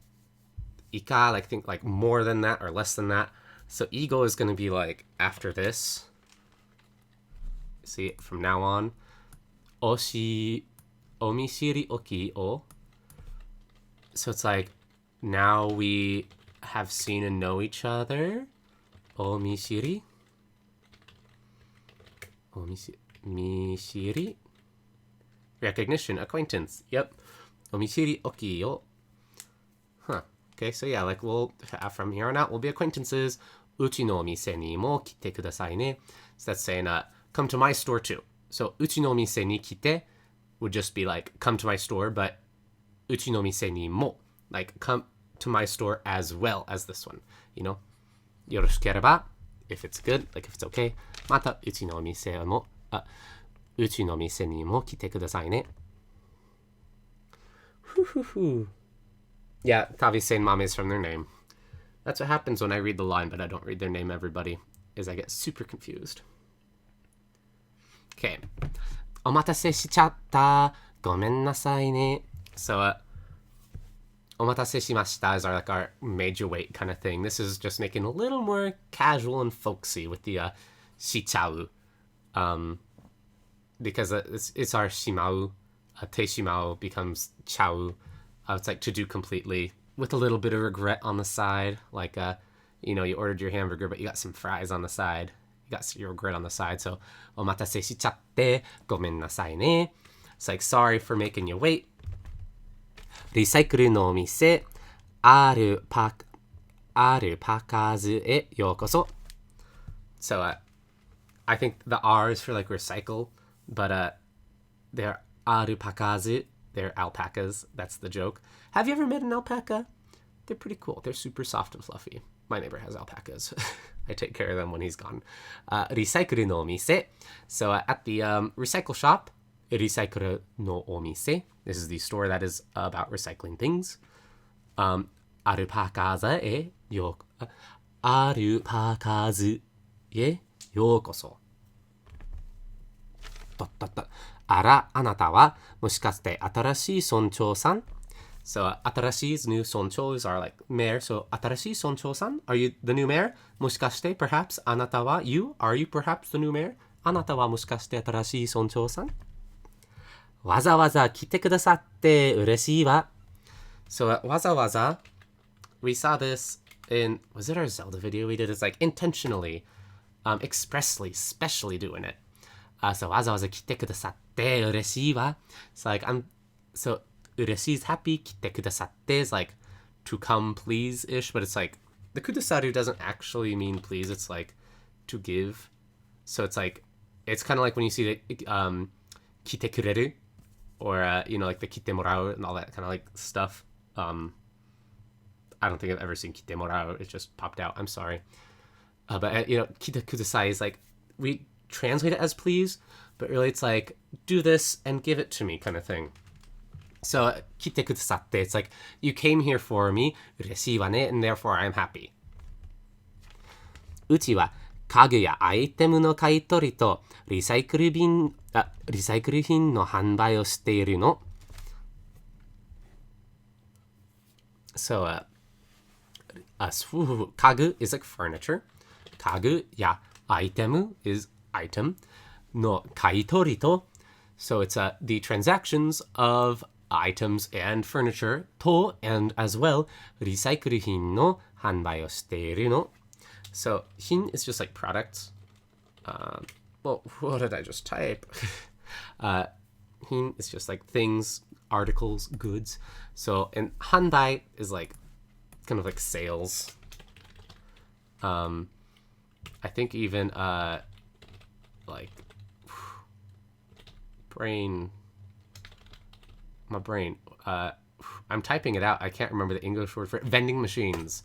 Speaker 1: ika, like think like more than that or less than that. So ego is going to be like after this. See, from now on, omishiri oki o. So it's like, now we have seen and know each other. Omishiri. Mishiri. Recognition, acquaintance. Yep. Omishiri oki o. Huh. Okay, so yeah, like we'll, from here on out, we'll be acquaintances. Uchi no mise ni mo kite kudasai ne. So that's saying, come to my store too. So uchi no mise ni kite would just be like come to my store, but uchi no mise ni mo, like come to my store as well as this one, you know. Yoroshikereba, if it's good, like if it's okay. Mata uchi no mise ni mo kite kudasai ne. Yeah, Tavi's saying mom is from their name. That's what happens when I read the line, but I don't read their name, everybody, is I get super confused. Okay. お待たせしちゃった。ごめんなさいね. So, お待たせしました is our like our major wait kind of thing. This is just making a little more casual and folksy with the しちゃう. Because it's our shimau. Te shimau becomes chau. It's like to do completely with a little bit of regret on the side. Like, you know, you ordered your hamburger, but you got some fries on the side. You got your regret on the side. So, お待たせしちゃってごめんなさいね. It's like, sorry for making you wait. リサイクルのお店あるパカズへようこそ. So, I think the R is for like recycle, but they're あるパカズ. They're alpacas. That's the joke. Have you ever met an alpaca? They're pretty cool. They're super soft and fluffy. My neighbor has alpacas. I take care of them when he's gone. Recycle no omise. So at the recycle shop, recycle no omise. This is the store that is about recycling things. Alpacas e yokoso. あら、あなたはもしかして新しい村長さん? So, 新しい is new, 村長 is our like mayor. So, 新しい村長さん? Are you the new mayor? もしかして perhaps あなたは you? Are you perhaps the new mayor? あなたはもしかして新しい村長さん? わざわざ来てくださって嬉しいわ. So, わざわざ we saw this in, was it our Zelda video we did? It's like intentionally, expressly, specially doing it. So, わざわざ来てくださって嬉しいわ. So, like, so, 嬉しい is happy, 来てくださって is like to come please-ish, but it's like, the kudasaru doesn't actually mean please, it's like to give. So, it's like, it's kind of like when you see the, 来てくれる, or, you know, like the 来てもらうand all that kind of like stuff. I don't think I've ever seen 来てもらう, it just popped out, I'm sorry. But, you know, 来てください is like, we translate it as please, but really it's like do this and give it to me kind of thing. So 来てくださって it's like you came here for me, 嬉しいわね, and therefore I'm happy. うちは家具やアイテムの買い取りとリサイクル品の販売をしているの。So, 家具 is like furniture. 家具やアイテム is item. の買い取りと So it's the transactions of items and furniture と and as well リサイクル品の販売をしているの。So 品 is just like products. Well, what did I just type? 品 is just like things, articles, goods. So and 販売 is like kind of like sales. I think even like my brain. I'm typing it out. I can't remember the English word for it. Vending machines.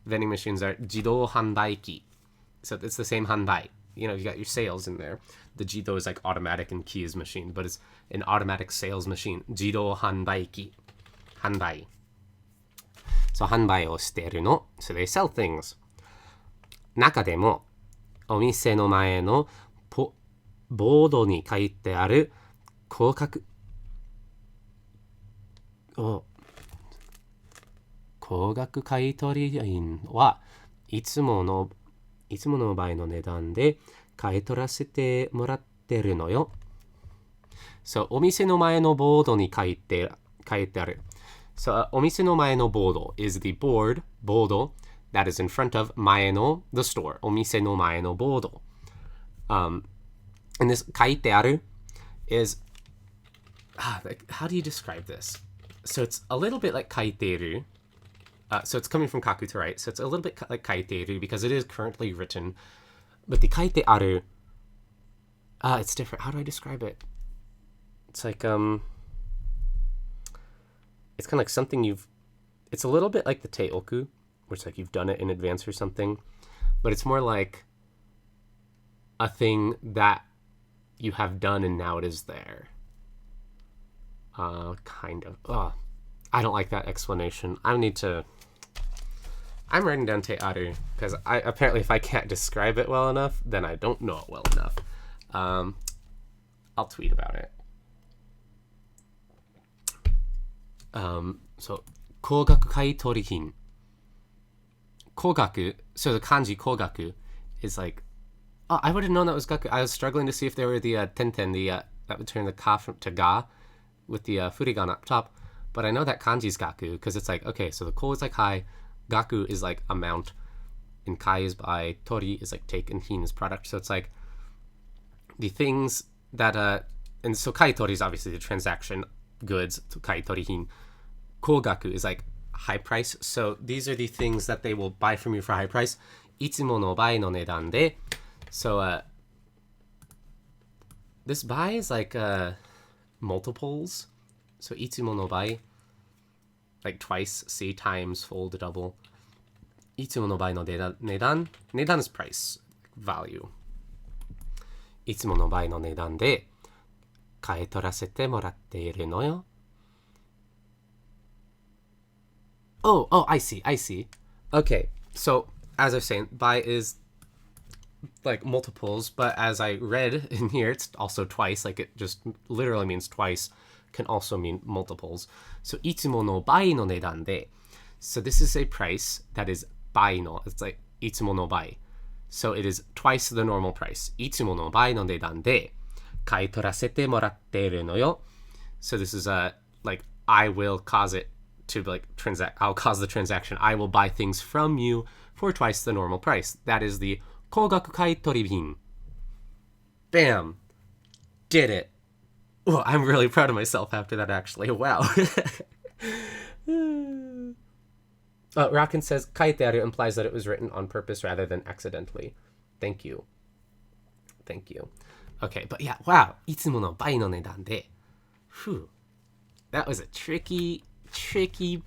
Speaker 1: Vending machines are 自動販売機. So it's the same 販売. You know, you got your sales in there. The jido is like automatic and ki is machine, but it's an automatic sales machine. 自動販売機. 販売. So 販売をしているの. So they sell things. 中でもお店の前のボードに書いてある高額買取員はいつもの倍の値段で買い取らせてもらってるのよ。So お店の前のボードに書いてある。So お店の前のボード is the board ボード that is in front of 前の the store お店の前のボード。And this 書いてある is like, how do you describe this? So it's a little bit like 書いている. So it's coming from kaku to write. So it's a little bit like 書いている because it is currently written. But the 書いてある it's different. How do I describe it? It's like it's kind of like something it's a little bit like the teoku, where it's like you've done it in advance or something, but it's more like a thing that you have done and now it is there. Kind of. I don't like that explanation. I'm writing down te aru because apparently if I can't describe it well enough, then I don't know it well enough. I'll tweet about it. So 高額買取品. 高額, so the kanji 高額 is like, oh, I would have known that was gaku. I was struggling to see if there were the tenten, that would turn the ka to ga with the furigan up top. But I know that kanji's gaku because it's like, okay, so the ko is like high, gaku is like amount, and kai is by, tori is like take, and hin is product. So it's like the things that, and so kai tori is obviously the transaction goods, to kai tori hin. Ko gaku is like high price. So these are the things that they will buy from you for high price. Itsumo no bai no nedan de. So this bai is like multiples. So itsumo no bai, like twice, see, times, fold, double. Itsumo no bai no nedan. Nedan is price, value. Itsumo no bai no nedan de買い取らせてもらっているのよ. Oh, I see. Okay, so as I was saying, bai is like multiples, but as I read in here, it's also twice, like it just literally means twice, can also mean multiples. So, いつもの倍の値段で. So this is a price that is 倍の, it's like いつもの倍. So it is twice the normal price. いつもの倍の値段で買い取らせてもらっているのよ. So this is like I will cause it to like I'll cause the transaction. I will buy things from you for twice the normal price. That is the 高額買取品. Bam. Did it. Oh, I'm really proud of myself after that, actually. Wow. Raken says, 書いてある implies that it was written on purpose rather than accidentally. Thank you. Okay, but yeah, wow. いつもの倍の値段で. Whew. That was a tricky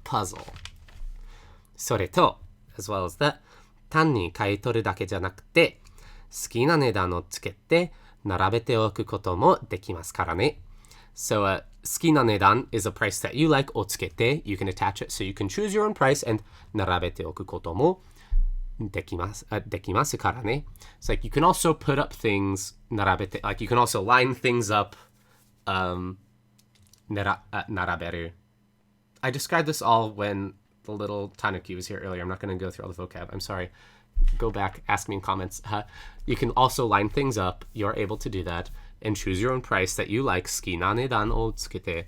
Speaker 1: puzzle. それと, as well as that, 単に買い取るだけじゃなくて、好きな値段をつけて並べておくこともできますからね. So, 好きな値段 is a price that you like をつけて, you can attach it so you can choose your own price and 並べておくことも dekimasu kara ne. It's like you can also put up things, narabete, like you can also line things up, naraberu. I described this all when the little tanuki was here earlier. I'm not going to go through all the vocab. I'm sorry. Go back, ask me in comments. You can also line things up. You're able to do that and choose your own price that you like. Suki na nedan o tsukete.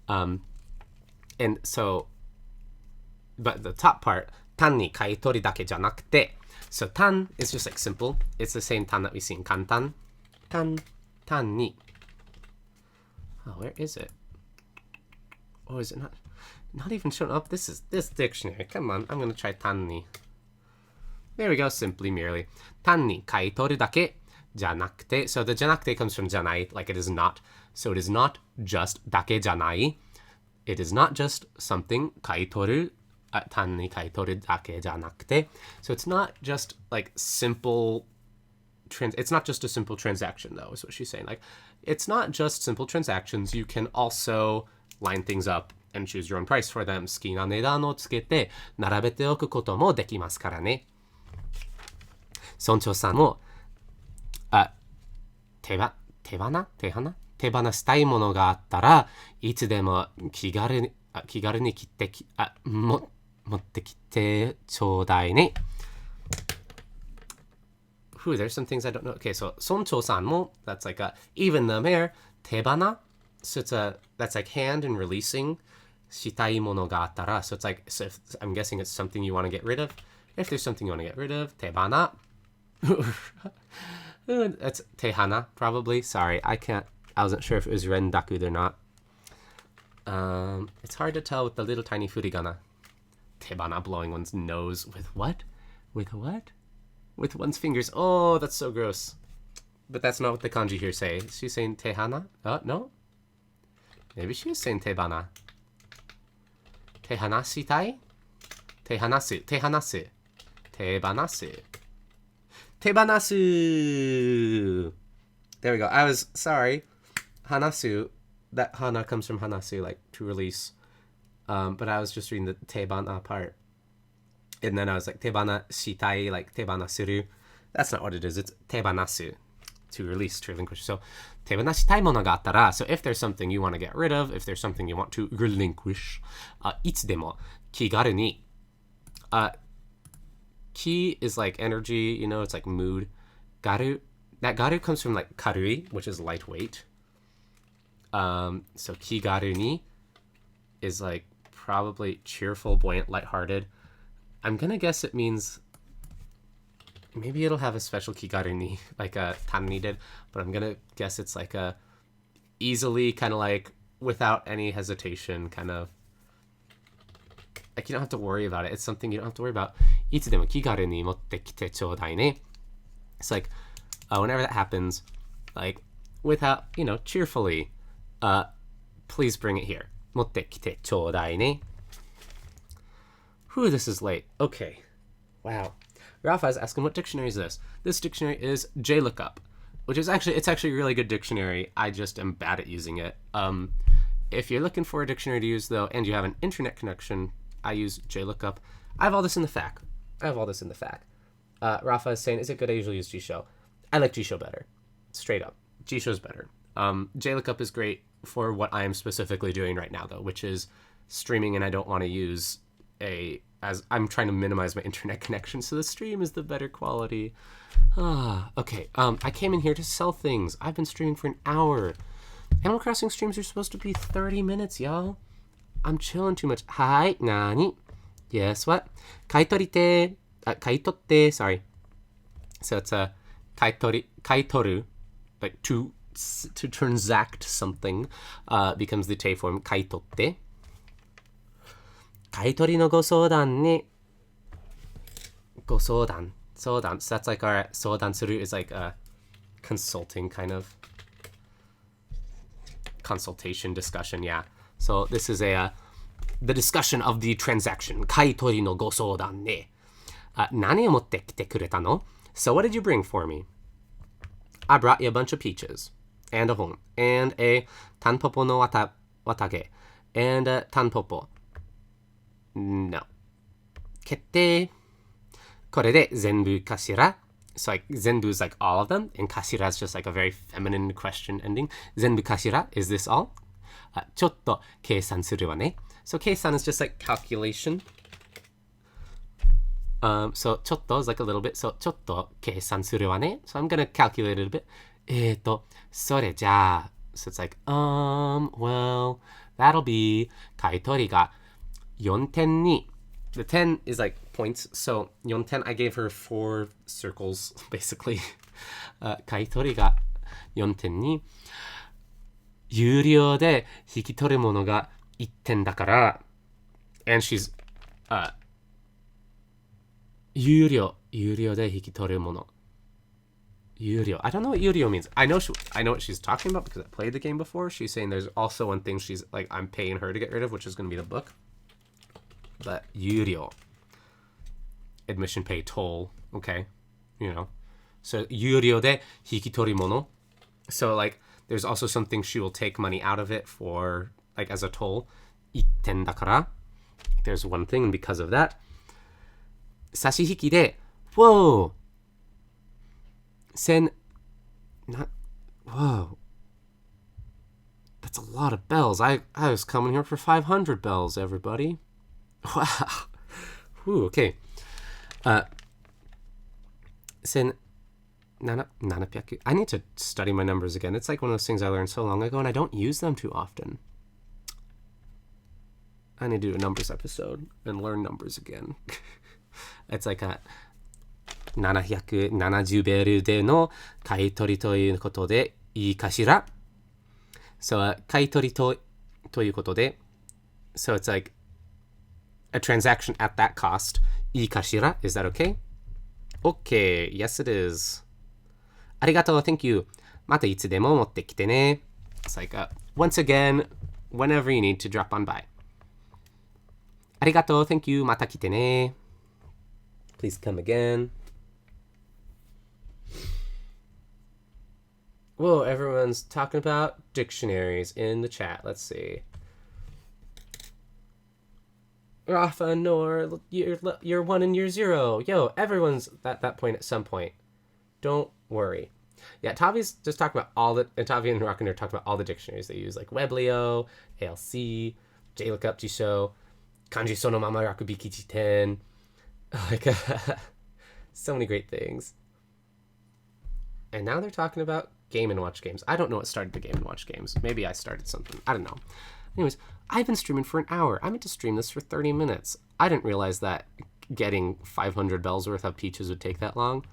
Speaker 1: And so, but the top part, tan ni kaitori dake janakute. So tan is just like simple. It's the same tan that we see in kantan. Tan ni. Oh, where is it? Oh, is it not even showing up? This is this dictionary. Come on, I'm gonna try tan ni. There we go, simply merely. Tan ni kaitoru dake janakute. So the janakute comes from janai, like it is not. So it is not just dake janai. It is not just something kaitoru. Tan ni kaitoru dake janakute. So it's not just like simple. It's not just a simple transaction, though, is what she's saying. Like, it's not just simple transactions. You can also line things up and choose your own price for them. Suki na nedan o tsukete narabete oku koto mo dekimasu kara ne. Soncho-san mo tebana shitai mono ga attara itsudemo kigaru ni kitte motte kite choudai ne. There's some things I don't know. Okay, so soncho-san mo, that's like even the mayor. Tebana, so that's like hand and releasing. Shitai mono ga attara, so it's like, so I'm guessing it's something you want to get rid of. If there's something you want to get rid of, tebana. That's tehana, probably. Sorry, I wasn't sure if it was rendaku or not. It's hard to tell with the little tiny furigana. Tebana, blowing one's nose with what? With what? With one's fingers. Oh, that's so gross. But that's not what the kanji here say. Is she saying tehana? Oh, no? Maybe she is saying tebana. Tehanashitai? Tehanasu. Tebanasu. Tebanasu! There we go. I was sorry. Hanasu. That hana comes from hanasu, like to release. But I was just reading the tebana part. And then I was like, tebana shitai, like tebana suru. That's not what it is. It's tebanasu, to release, to relinquish. So, tebana shitai mono ga attara. So if there's something you want to get rid of, if there's something you want to relinquish, itsudemo kigaru ni. Ki is like energy, you know, it's like mood. Garu, that garu comes from like karui, which is lightweight. So kigaru ni is like probably cheerful, buoyant, lighthearted. I'm gonna guess it means, maybe it'll have a special kigaru ni, like a tanni did, but I'm gonna guess it's like a easily, kind of like without any hesitation, kind of like you don't have to worry about it. It's something you don't have to worry about. Itsudemo kigaru ni motte kite choudai ne. It's like whenever that happens, like without, you know, cheerfully, please bring it here. Motte kite choudai ne. Whew, this is late. Okay. Wow. Rafa is asking, what dictionary is this? This dictionary is JLOOKUP, which is it's actually a really good dictionary. I just am bad at using it. If you're looking for a dictionary to use, though, and you have an internet connection, I use JLOOKUP. I have all this in the FAQ. Rafa is saying, is it good? I usually use G-Show. I like G-Show better. Straight up. G-Show's better. JLOOKUP is great for what I am specifically doing right now, though, which is streaming, and I don't want to use as I'm trying to minimize my internet connection, so the stream is the better quality. Okay. I came in here to sell things. I've been streaming for an hour. Animal Crossing streams are supposed to be 30 minutes, y'all. I'm chilling too much. Hi, nani? Yes, what? Kaitotte, sorry. So it's a kaitoru, like to transact something, becomes the te form kaitotte. Kaitori no gosoudan ni. Gosoudan. So that's like our soudan suru is like a consulting kind of consultation discussion, yeah. So this is the discussion of the transaction. Kaitori no gosoudan ne. Nani o motte kite kureta no? So what did you bring for me? I brought you a bunch of peaches and a hon and a tanpopo no watage and a tanpopo. No. Kette. これで全部かしら? So like 全部 is like all of them, and かしら is just like a very feminine question ending. 全部かしら? Is this all? ちょっと計算するわね. So 計算 is just like calculation. So ちょっと is like a little bit. So ちょっと計算するわね. So I'm gonna calculate it a bit. それじゃあ. So it's like, well, that'll be 買い取りが4点に. The 10 is like points. So 4点, I gave her 4 circles, basically. 買い取りが4点に。有料で引き取るものが1点だから。And she's, 有料で引き取るもの。有料. I don't know what 有料 means. I know what she's talking about because I played the game before. She's saying there's also one thing she's like, I'm paying her to get rid of, which is going to be the book. But 有料. Admission pay, toll. Okay. You know. So 有料で引き取りもの. So like, there's also something she will take money out of it for, like as a toll. 1点だから. There's one thing, and because of that. 差し引きで, whoa. Whoa. That's a lot of bells. I was coming here for 500 bells, everybody. Wow. Whew, okay. 700. I need to study my numbers again. It's like one of those things I learned so long ago, and I don't use them too often. I need to do a numbers episode and learn numbers again. It's like 770ベルでの買い取りということでいいかしら? So 買い取りということで So it's like a transaction at that cost. いいかしら? Is that okay? Okay, yes it is. ありがとう, thank you. またいつでも持ってきてね. It's like once again, whenever you need to drop on by. ありがとう, thank you. また来てね. Please come again. Whoa, everyone's talking about dictionaries in the chat. Let's see. Rafa, Nor, you're 1 and you're 0. Yo, everyone's at that point at some point. Don't worry. Yeah, Tavi's just talking about all the... And Tavi and Rockin' are talking about all the dictionaries they use, like Weblio, ALC, JLOOKUP Jisho, Kanji Sono Mama Rakubiki Jiten. Like, so many great things. And now they're talking about Game & Watch games. I don't know what started the Game & Watch games. Maybe I started something. I don't know. Anyways, I've been streaming for an hour. I meant to stream this for 30 minutes. I didn't realize that getting 500 bells worth of peaches would take that long.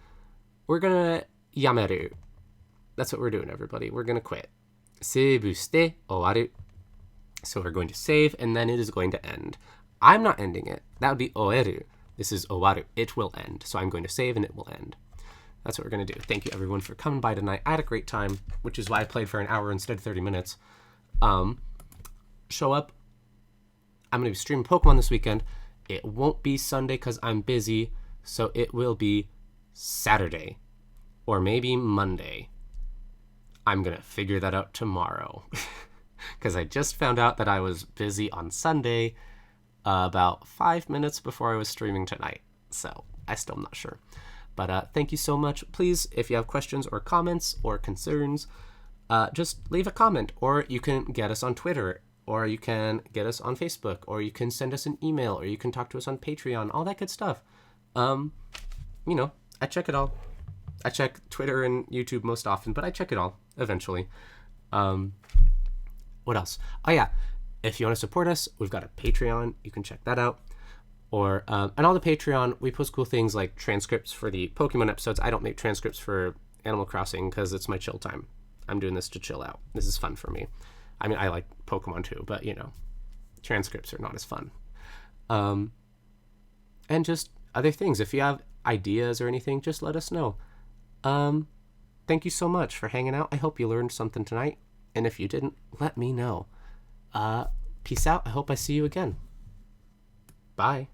Speaker 1: We're gonna yameru. That's what we're doing, everybody. We're gonna quit. Seibu shite owaru. So we're going to save, and then it is going to end. I'm not ending it. That would be oeru. This is owaru. It will end. So I'm going to save, and it will end. That's what we're going to do. Thank you, everyone, for coming by tonight. I had a great time, which is why I played for an hour instead of 30 minutes. Show up. I'm going to be streaming Pokemon this weekend. It won't be Sunday because I'm busy, so it will be Saturday or maybe Monday. I'm going to figure that out tomorrow because I just found out that I was busy on Sunday about 5 minutes before I was streaming tonight. So I still am not sure. But thank you so much. Please, if you have questions or comments or concerns, just leave a comment, or you can get us on Twitter, or you can get us on Facebook, or you can send us an email, or you can talk to us on Patreon, all that good stuff. You know, I check it all. I check Twitter and YouTube most often, but I check it all eventually. What else? Oh yeah, if you want to support us, we've got a Patreon. You can check that out. Or, and on the Patreon, we post cool things like transcripts for the Pokemon episodes. I don't make transcripts for Animal Crossing because it's my chill time. I'm doing this to chill out. This is fun for me. I mean, I like Pokemon too, but, you know, transcripts are not as fun. And just other things. If you have ideas or anything, just let us know. Thank you so much for hanging out. I hope you learned something tonight. And if you didn't, let me know. Peace out. I hope I see you again. Bye.